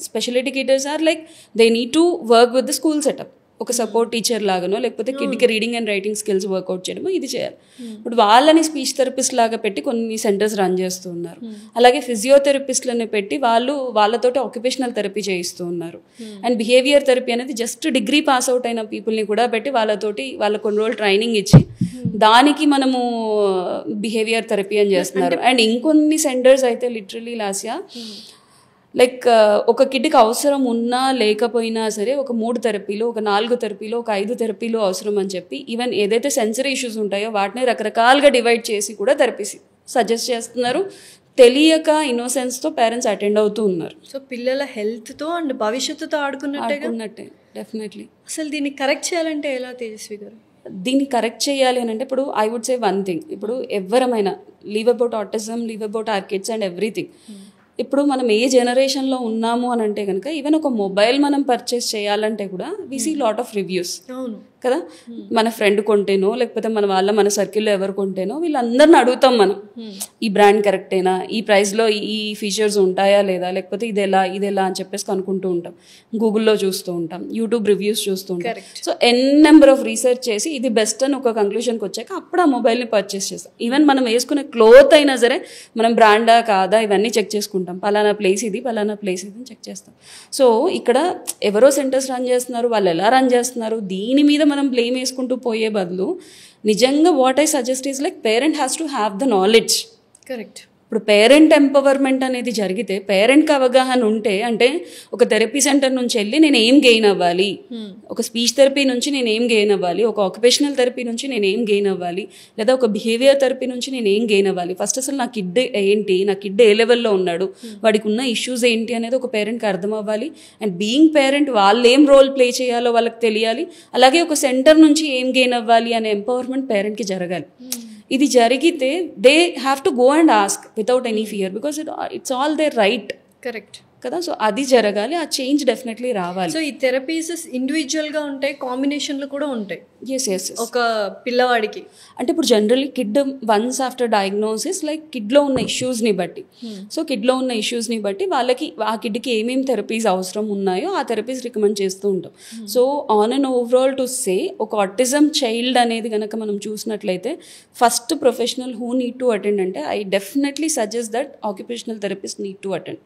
special educators are like they need to work with the school setup. ఒక సపోర్ట్ టీచర్ లాగానో లేకపోతే కిడ్కి reading and writing skills workout చేయడమో ఇది చేయాలి. ఇప్పుడు వాళ్ళని స్పీచ్ థెరపిస్ట్ లాగా పెట్టి కొన్ని సెంటర్స్ రన్ చేస్తూ ఉన్నారు. అలాగే ఫిజియోథెరపిస్ట్లని పెట్టి వాళ్ళతోటి ఆక్యుపేషనల్ థెరపీ చేయిస్తూ ఉన్నారు. అండ్ బిహేవియర్ థెరపీ అనేది జస్ట్ డిగ్రీ పాస్ అవుట్ అయిన పీపుల్ని కూడా పెట్టి వాళ్ళ కొన్ని రోజులు ట్రైనింగ్ ఇచ్చి దానికి మనము బిహేవియర్ థెరపీ అని చేస్తున్నారు. అండ్ ఇంకొన్ని సెంటర్స్ అయితే లిటరలీ లాస్యా లైక్ ఒక కిడ్కి అవసరం ఉన్నా లేకపోయినా సరే ఒక 3 థెరపీలు, ఒక 4 థెరపీలు, ఒక 5 థెరపీలు అవసరం అని చెప్పి ఈవెన్ ఏదైతే సెన్సరీ ఇష్యూస్ ఉంటాయో వాటిని రకరకాలుగా డివైడ్ చేసి కూడా థెరపీస్ సజెస్ట్ చేస్తున్నారు. తెలియక ఇన్నోసెన్స్తో పేరెంట్స్ అటెండ్ అవుతూ ఉన్నారు. సో పిల్లల హెల్త్తో అండ్ భవిష్యత్తుతో ఆడుకున్నట్టే డెఫినెట్లీ. అసలు దీన్ని కరెక్ట్ చేయాలంటే ఎలా తేజస్వి గారు? దీన్ని కరెక్ట్ చేయాలి అని అంటే ఇప్పుడు I would say one thing, ఇప్పుడు ఎవరమైనా leave about autism, leave about our kids and everything. ఇప్పుడు మనం ఏ జనరేషన్లో ఉన్నాము అని అంటే కనుక ఈవెన్ ఒక మొబైల్ మనం పర్చేస్ చేయాలంటే కూడా we see lot of reviews కదా. మన ఫ్రెండ్ కొంటేనో లేకపోతే మన సర్కిల్లో ఎవరు కొంటేనో వీళ్ళందరిని అడుగుతాం మనం, ఈ బ్రాండ్ కరెక్టేనా, ఈ ప్రైస్లో ఈ ఫీచర్స్ ఉంటాయా లేదా, లేకపోతే ఇది ఎలా అని చెప్పేసి కనుక్కుంటూ ఉంటాం, గూగుల్లో చూస్తూ ఉంటాం, యూట్యూబ్ రివ్యూస్ చూస్తూ ఉంటాం. సో నెంబర్ ఆఫ్ రీసెర్చ్ చేసి ఇది బెస్ట్ అని ఒక కంక్లూషన్కి వచ్చాక అప్పుడు ఆ మొబైల్ని పర్చేస్ చేస్తాం. ఈవెన్ మనం వేసుకునే క్లోత్ అయినా సరే మనం బ్రాండా కాదా ఇవన్నీ చెక్ చేసుకుంటాం, పలానా ప్లేస్ ఇది అని చెక్ చేస్తాం. సో ఇక్కడ ఎవరో సెంటర్స్ రన్ చేస్తున్నారు, వాళ్ళు ఎలా రన్ చేస్తున్నారు దీని మీద మనం బ్లేమ్ వేసుకుంటూ పోయే బదులు నిజంగా what I suggest is like parent has to have the knowledge. Correct. ఇప్పుడు పేరెంట్ ఎంపవర్మెంట్ అనేది జరిగితే, పేరెంట్కి అవగాహన ఉంటే, అంటే ఒక థెరపీ సెంటర్ నుంచి వెళ్ళి నేను ఏం గెయిన్ అవ్వాలి, ఒక స్పీచ్ థెరపీ నుంచి నేను ఏం గెయిన్ అవ్వాలి, ఒక ఆక్యుపేషనల్ థెరపీ నుంచి నేను ఏం గెయిన్ అవ్వాలి, లేదా ఒక బిహేవియర్ థెరపీ నుంచి నేను ఏం గెయిన్ అవ్వాలి, ఫస్ట్ అసలు నా కిడ్ ఏంటి, నా కిడ్ ఏ లెవెల్లో ఉన్నాడు, వాడికి ఉన్న ఇష్యూస్ ఏంటి అనేది ఒక పేరెంట్కి అర్థం అవ్వాలి. అండ్ బీయింగ్ పేరెంట్ వాళ్ళు ఏం రోల్ ప్లే చేయాలో వాళ్ళకి తెలియాలి. అలాగే ఒక సెంటర్ నుంచి ఏం గెయిన్ అవ్వాలి అనే ఎంపవర్మెంట్ పేరెంట్కి జరగాలి. ఇది జరిగితే they have to go and ask without any fear because it's all there right. Correct కదా. సో అది జరగాలి, ఆ చేంజ్ డెఫినెట్లీ రావాలి. సో ఈ థెరపీస్ ఇండివిజువల్గా ఉంటాయి, కాంబినేషన్లు కూడా ఉంటాయి. ఎస్ ఒక పిల్లవాడికి అంటే ఇప్పుడు generally kid once after diagnosis like కిడ్లో ఉన్న ఇష్యూస్ని బట్టి, సో కిడ్లో ఉన్న ఇష్యూస్ని బట్టి వాళ్ళకి ఆ కిడ్కి ఏమేమి థెరపీస్ అవసరం ఉన్నాయో ఆ థెరపీస్ రికమెండ్ చేస్తూ ఉంటాం. So on and overall to say ఒక ఆటిజం చైల్డ్ అనేది కనుక మనం చూసినట్లయితే first professional who need to attend అంటే I definitely suggest that occupational therapist need to attend.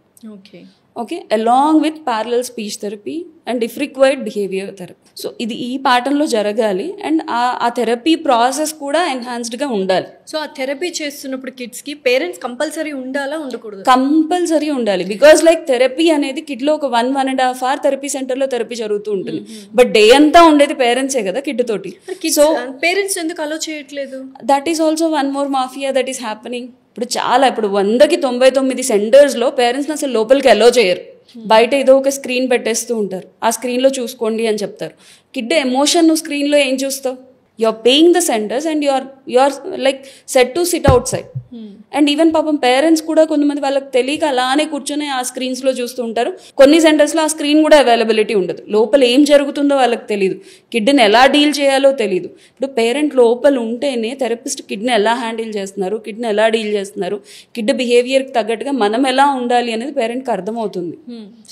Okay along with parallel speech therapy and if required behaviour therapy. So ఇది ఈ పాఠంలో జరగాలి అండ్ ఆ థెరపీ ప్రాసెస్ కూడా ఎన్హాన్స్డ్గా ఉండాలి. సో ఆ థెరపీ చేస్తున్నప్పుడు కిడ్స్కి పేరెంట్స్ కంపల్సరీ ఉండాలా ఉండకూడదు? కంపల్సరీ ఉండాలి. బికాస్ లైక్ థెరపీ అనేది కిడ్లో ఒక 1.5 hour థెరపీ సెంటర్లో థెరపీ జరుగుతూ ఉంటుంది. బట్ డే అంతా ఉండేది పేరెంట్సే కదా కిడ్ తోటి. సో పేరెంట్స్ ఎందుకు అలో చేయట్లేదు? That is also one more mafia that is happening. ఇప్పుడు 100కి 99 సెంటర్స్లో పేరెంట్స్ని అసలు లోపలికి అలో చేయరు. బయట ఏదో ఒక స్క్రీన్ పెట్టేస్తూ ఉంటారు, ఆ స్క్రీన్లో చూసుకోండి అని చెప్తారు. కిడ్ ఎమోషన్ నువ్వు స్క్రీన్లో ఏం చూస్తావు? you're paying the centers and you're like set to sit outside. And even పాపం పేరెంట్స్ కూడా కొంతమంది వాళ్ళకి తెలియక అలానే కూర్చొని ఆ స్క్రీన్స్లో చూస్తూ ఉంటారు. కొన్ని సెంటర్స్లో ఆ స్క్రీన్ కూడా అవైలబిలిటీ ఉండదు, లోపల ఏం జరుగుతుందో వాళ్ళకి తెలియదు, కిడ్ని ఎలా డీల్ చేయాలో తెలియదు. ఇప్పుడు పేరెంట్ లోపల ఉంటేనే థెరపిస్ట్ కిడ్ని ఎలా హ్యాండిల్ చేస్తున్నారు, కిడ్ని ఎలా డీల్ చేస్తున్నారు, కిడ్ బిహేవియర్కి తగ్గట్టుగా మనం ఎలా ఉండాలి అనేది పేరెంట్కి అర్థమవుతుంది.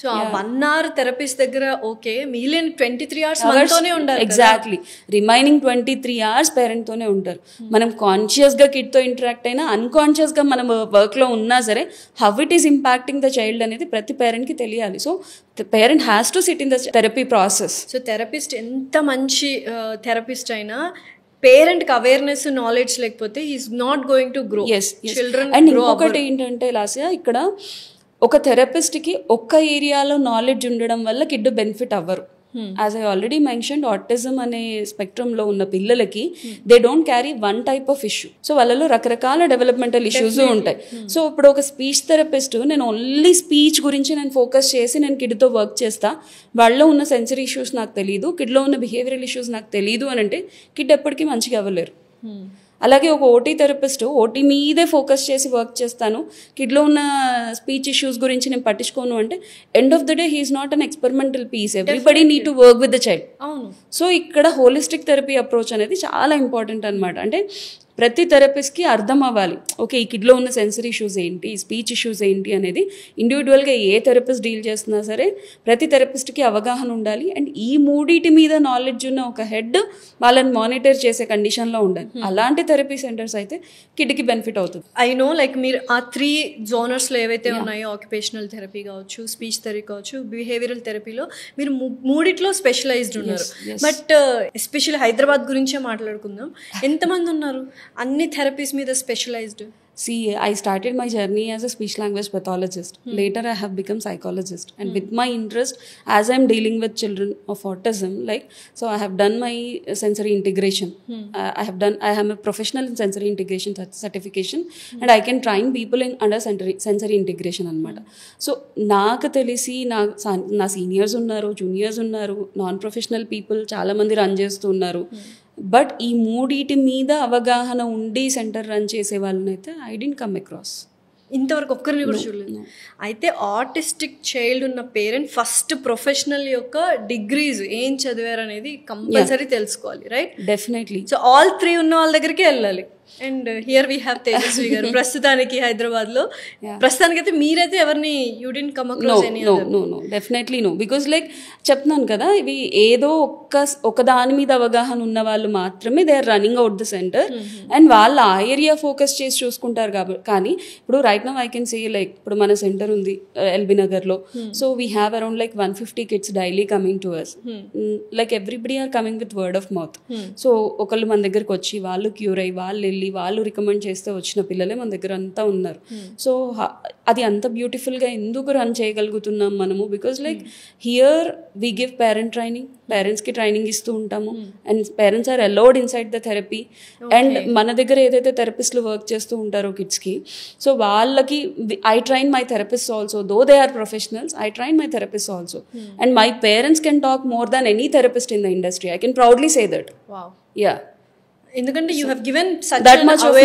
సో ఆ 1 hour థెరపిస్ట్ దగ్గర ఓకే, మిగిలిన 23 hours మనతోనే ఉండాలి. ఎగ్జాక్ట్లీ, రిమైనింగ్ 23 hours పేరెంట్తోనే ఉంటారు. మనం కాన్షియస్గా కిడ్తో ఇంటరాక్ట్ అయినా అన్కాన్షియస్గా మనం వర్క్లో ఉన్నా సరే how it is impacting the child అనేది ప్రతి పేరెంట్కి తెలియాలి. So the parent has to SIT in the therapy process. So therapist ఎంత మంచి థెరపిస్ట్ అయినా పేరెంట్కి అవేర్నెస్ నాలెడ్జ్ లేకపోతే is not going to grow. Children and ఇంకొకటి ఏంటంటే లాస్యా, ఇక్కడ ఒక థెరపిస్ట్కి ఒక్క ఏరియాలో నాలెడ్జ్ ఉండడం వల్ల కిడ్ బెనిఫిట్ అవ్వరు. As I already mentioned, autism అనే స్పెక్ట్రమ్లో ఉన్న పిల్లలకి they don't carry one type of issue. So వాళ్ళలో రకరకాల డెవలప్మెంటల్ ఇష్యూస్ ఉంటాయి. సో ఇప్పుడు ఒక స్పీచ్ థెరపిస్ట్ నేను ఓన్లీ స్పీచ్ గురించి నేను ఫోకస్ చేసి నేను కిడ్తో వర్క్ చేస్తా, వాళ్ళలో ఉన్న సెన్సరీ ఇష్యూస్ నాకు తెలియదు, కిడ్లో ఉన్న బిహేవియరల్ ఇష్యూస్ నాకు తెలియదు అని అంటే కిడ్ ఎప్పటికీ మంచిగా అవ్వలేరు. అలాగే ఒక ఓటీ థెరపిస్ట్ ఓటీ మీదే ఫోకస్ చేసి వర్క్ చేస్తాను, కిడ్లో ఉన్న స్పీచ్ ఇష్యూస్ గురించి నేను పట్టించుకోను అంటే end of the day he is not an experimental piece. Everybody need to work with the child. So ఇక్కడ హోలిస్టిక్ థెరపీ అప్రోచ్ అనేది చాలా ఇంపార్టెంట్ అనమాట. అంటే ప్రతి థెరపిస్ట్కి అర్థం అవ్వాలి, ఓకే ఈ కిడ్లో ఉన్న సెన్సరీ ఇష్యూస్ ఏంటి, స్పీచ్ ఇష్యూస్ ఏంటి అనేది ఇండివిజువల్గా ఏ థెరపిస్ట్ డీల్ చేస్తున్నా సరే ప్రతి థెరపిస్ట్కి అవగాహన ఉండాలి. అండ్ ఈ మూడిటి మీద నాలెడ్జ్ ఉన్న ఒక హెడ్ వాళ్ళని మానిటర్ చేసే కండిషన్లో ఉండాలి. అలాంటి థెరపీ సెంటర్స్ అయితే కిడ్కి బెనిఫిట్ అవుతుంది. ఐ నో లైక్ మీరు ఆ 3 జోనర్స్లో ఏవైతే ఉన్నాయో, ఆక్యుపేషనల్ థెరపీ కావచ్చు, స్పీచ్ థెరపీ కావచ్చు, బిహేవియరల్ థెరపీలో మీరు మూడిట్లో స్పెషలైజ్డ్ ఉన్నారు. బట్ ఎస్పెషల్లీ హైదరాబాద్ గురించే మాట్లాడుకుందాం. ఎంతమంది ఉన్నారు అన్ని థెరపీస్ మీద specialised? See, I started my journey as a speech language pathologist. Later, I have become psychologist. And with my interest, as I'm dealing with children of autism, like, so I have done my sensory integration. I am a professional in sensory integration certification, and I can train people in under sensory integration anamata. So, నాకు తెలిసి నా సీనియర్స్ ఉన్నారు, జూనియర్స్ ఉన్నారు, నాన్ ప్రొఫెషనల్ పీపుల్ చాలా మంది రన్ చేస్తూ ఉన్నారు. బట్ ఈ మూడిటి మీద అవగాహన ఉండి సెంటర్ రన్ చేసే వాళ్ళని అయితే ఐ డెంట్ కమ్ అక్రాస్. ఇంతవరకు ఒక్కరిని కూడా చూడలేదు. అయితే ఆటిస్టిక్ చైల్డ్ ఉన్న పేరెంట్ ఫస్ట్ ప్రొఫెషనల్ యొక్క డిగ్రీస్ ఏం చదివారు అనేది కంపల్సరీ తెలుసుకోవాలి, రైట్? డెఫినెట్లీ. సో ఆల్ 3 ఉన్న వాళ్ళ దగ్గరికి వెళ్ళాలి. And here we have Tejaswi garu ప్రస్తుతానికి హైదరాబాద్లో. ప్రస్తుతానికి అయితే మీరైతే ఎవరిని you didn't come across any other? No definitely no. Because like చెప్తున్నాను కదా, ఇవి ఏదో ఒక దాని మీద అవగాహన ఉన్న వాళ్ళు మాత్రమే they are running out the centre and వాళ్ళు ఆ ఏరియా ఫోకస్ చేసి చూసుకుంటారు. కాబట్టి కానీ ఇప్పుడు right now I can say like ఇప్పుడు మన సెంటర్ ఉంది ఎల్బీ నగర్లో. So we have around like 150 kids daily coming to us. Like everybody are coming with word of mouth. So ఒకళ్ళు మన దగ్గరకు వచ్చి వాళ్ళు క్యూర్ అయ్యి వాళ్ళు వెళ్ళి వాళ్ళు రికమెండ్ చేస్తే వచ్చిన పిల్లలే మన దగ్గర అంతా ఉన్నారు. సో అది అంత బ్యూటిఫుల్గా ఎందుకు రన్ చేయగలుగుతున్నాం మనము? Because like here we give parent training, పేరెంట్స్కి ట్రైనింగ్ ఇస్తూ ఉంటాము and parents are allowed inside the therapy. And మన దగ్గర ఏదైతే థెరపిస్ట్లు వర్క్ చేస్తూ ఉంటారో కిడ్స్కి, సో వాళ్ళకి I train my therapist also. Though they are professionals, I train my therapist also. And my parents can talk more than any therapist in the industry. I can proudly say that. Yeah, ఎందుకంటే you have given such that much of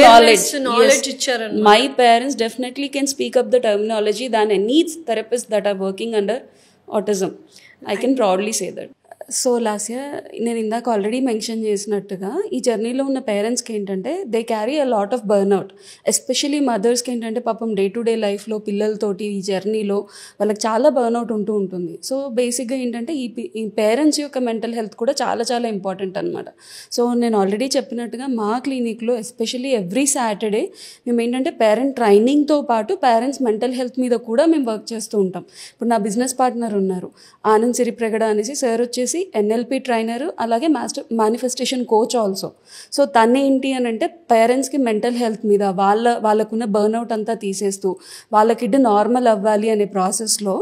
knowledge ఇచ్చారు. My parents definitely can speak up the terminology than any therapist that are working under autism. I can proudly say that. So Lasya నేను ఇందాక ఆల్రెడీ మెన్షన్ చేసినట్టుగా ఈ జర్నీలో ఉన్న పేరెంట్స్కి ఏంటంటే they carry a lot of burnout. Especially మదర్స్కి ఏంటంటే పాపం డే టు డే లైఫ్లో పిల్లలతోటి ఈ జర్నీలో వాళ్ళకి చాలా బర్న్అవుట్ ఉంటూ ఉంటుంది. సో బేసిక్గా ఏంటంటే ఈ పేరెంట్స్ యొక్క మెంటల్ హెల్త్ కూడా చాలా చాలా ఇంపార్టెంట్ అనమాట. సో నేను ఆల్రెడీ చెప్పినట్టుగా మా క్లినిక్లో ఎస్పెషలీ ఎవ్రీ సాటర్డే మేము ఏంటంటే పేరెంట్ ట్రైనింగ్తో పాటు పేరెంట్స్ మెంటల్ హెల్త్ మీద కూడా మేము వర్క్ చేస్తూ ఉంటాం. ఇప్పుడు నా బిజినెస్ పార్ట్నర్ ఉన్నారు ఆనంద్ సిరిప్రగడ అనేసి, సార్ వచ్చేసి ఎన్ఎల్పి ట్రైనర్, అలాగే మానిఫెస్టేషన్ కోచ్ ఆల్సో. సో తను ఏంటి అని అంటే పేరెంట్స్కి మెంటల్ హెల్త్ మీద వాళ్ళకున్న బర్న్అవుట్ అంతా తీసేస్తూ వాళ్ళ కిడ్ నార్మల్ అవ్వాలి అనే ప్రాసెస్లో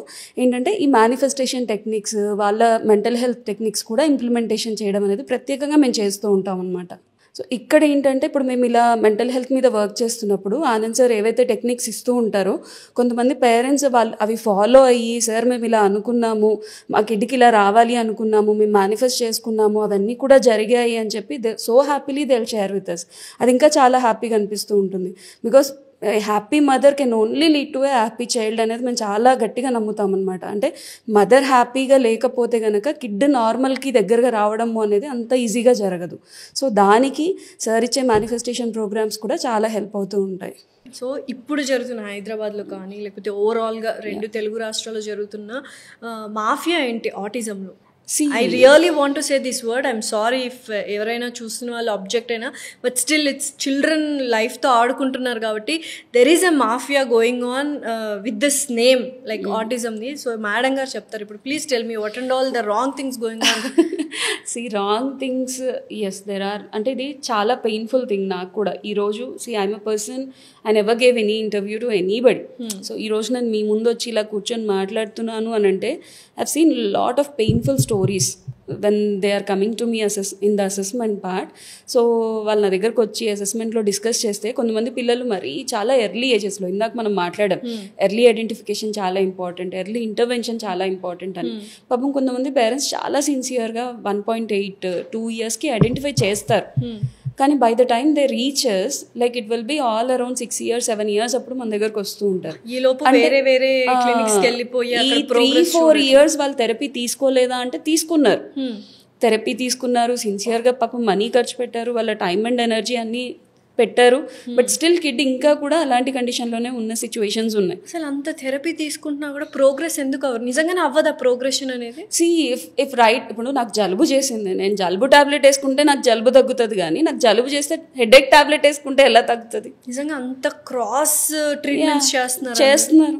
ఏంటంటే ఈ మానిఫెస్టేషన్ టెక్నిక్స్, వాళ్ళ మెంటల్ హెల్త్ టెక్నిక్స్ కూడా ఇంప్లిమెంటేషన్ చేయడం అనేది ప్రత్యేకంగా మేము చేస్తూ ఉంటాం అనమాట. సో ఇక్కడ ఏంటంటే ఇప్పుడు మేము ఇలా మెంటల్ హెల్త్ మీద వర్క్ చేస్తున్నప్పుడు ఆనంద్ సార్ ఏవైతే టెక్నిక్స్ ఇస్తూ ఉంటారో కొంతమంది పేరెంట్స్ వాళ్ళు అవి ఫాలో అయ్యి సార్ మేము ఇలా అనుకున్నాము, మా కిడ్కి ఇలా రావాలి అనుకున్నాము, మేము మేనిఫెస్ట్ చేసుకున్నాము, అవన్నీ కూడా జరిగాయి అని చెప్పి so happily they will share with us. అది ఇంకా చాలా హ్యాపీగా అనిపిస్తూ ఉంటుంది. Because happy mother can only lead to a happy child అనేది మేము చాలా గట్టిగా నమ్ముతాం అనమాట. అంటే మదర్ హ్యాపీగా లేకపోతే కనుక కిడ్ నార్మల్కి దగ్గరగా రావడము అనేది అంత ఈజీగా జరగదు. సో దానికి సార్ ఇచ్చే మేనిఫెస్టేషన్ ప్రోగ్రామ్స్ కూడా చాలా హెల్ప్ అవుతూ ఉంటాయి. సో ఇప్పుడు జరుగుతున్న హైదరాబాద్లో కానీ లేకపోతే ఓవరాల్గా 2 తెలుగు రాష్ట్రాల్లో జరుగుతున్న మాఫియా ఏంటి ఆటిజంలో? I really want to say this word. I'm sorry if ఎవరైనా చూస్తున్న వాళ్ళు అబ్జెక్ట్ అయినా, బట్ స్టిల్ ఇట్స్ చిల్డ్రన్ లైఫ్తో ఆడుకుంటున్నారు కాబట్టి there is a mafia going on with this name like ఆటిజంది. సో మేడం గారు చెప్తారు ఇప్పుడు. Please tell me what and all the wrong things going on. Wrong things as there are. అంటే ఇది చాలా పెయిన్ఫుల్ థింగ్ నాకు కూడా. ఈరోజు I'm a person I never gave any interview to anybody. So ఈరోజు నేను మీ ముందు వచ్చి ఇలా కూర్చొని మాట్లాడుతున్నాను అని అంటే I've seen a lot of painful stories when they are coming to me in the assessment part. So వాళ్ళ నా దగ్గరకు వచ్చి అసెస్మెంట్లో డిస్కస్ చేస్తే కొంతమంది పిల్లలు మరి చాలా ఎర్లీ ఏజెస్లో, ఇందాక మనం మాట్లాడాం ఎర్లీ ఐడెంటిఫికేషన్ చాలా ఇంపార్టెంట్, ఎర్లీ ఇంటర్వెన్షన్ చాలా ఇంపార్టెంట్ అని. పాపం కొంతమంది పేరెంట్స్ చాలా సిన్సియర్గా 1.8 2 yearsకి ఐడెంటిఫై చేస్తారు. కానీ by the time they reaches like it will be all around 6 years 7 years అప్పుడు మన దగ్గరకు వస్తూ ఉంటారు. ఈ లోపు వేరే వేరే క్లినిక్స్ కి వెళ్ళిపోయి 3-4 years వాళ్ళు థెరపీ తీసుకోలేదా అంటే తీసుకున్నారు. థెరపీ తీసుకున్నారు, సిన్సియర్గా పాపం మనీ ఖర్చు పెట్టారు, వాళ్ళ టైం అండ్ ఎనర్జీ అన్నీ పెట్టారు, బట్ స్టిల్ కిడ్ ఇంకా కూడా అలాంటి కండిషన్లోనే ఉన్న సిచ్యువేషన్స్ ఉన్నాయి. అసలు అంత థెరపీ తీసుకుంటున్నా కూడా ప్రోగ్రెస్ ఎందుకు అవ్వదు? నిజంగానే అవ్వదా ప్రోగ్రెషన్ అనేది? ఇఫ్ రైట్, ఇప్పుడు నాకు జలుబు చేసింది, నేను జలుబు టాబ్లెట్ వేసుకుంటే నాకు జలుబు తగ్గుతుంది, కానీ నాకు జలుబు చేస్తే హెడేక్ టాబ్లెట్ వేసుకుంటే ఎలా తగ్గుతుంది? నిజంగా అంత క్రాస్ ట్రీట్మెంట్స్ చేస్తున్నారు.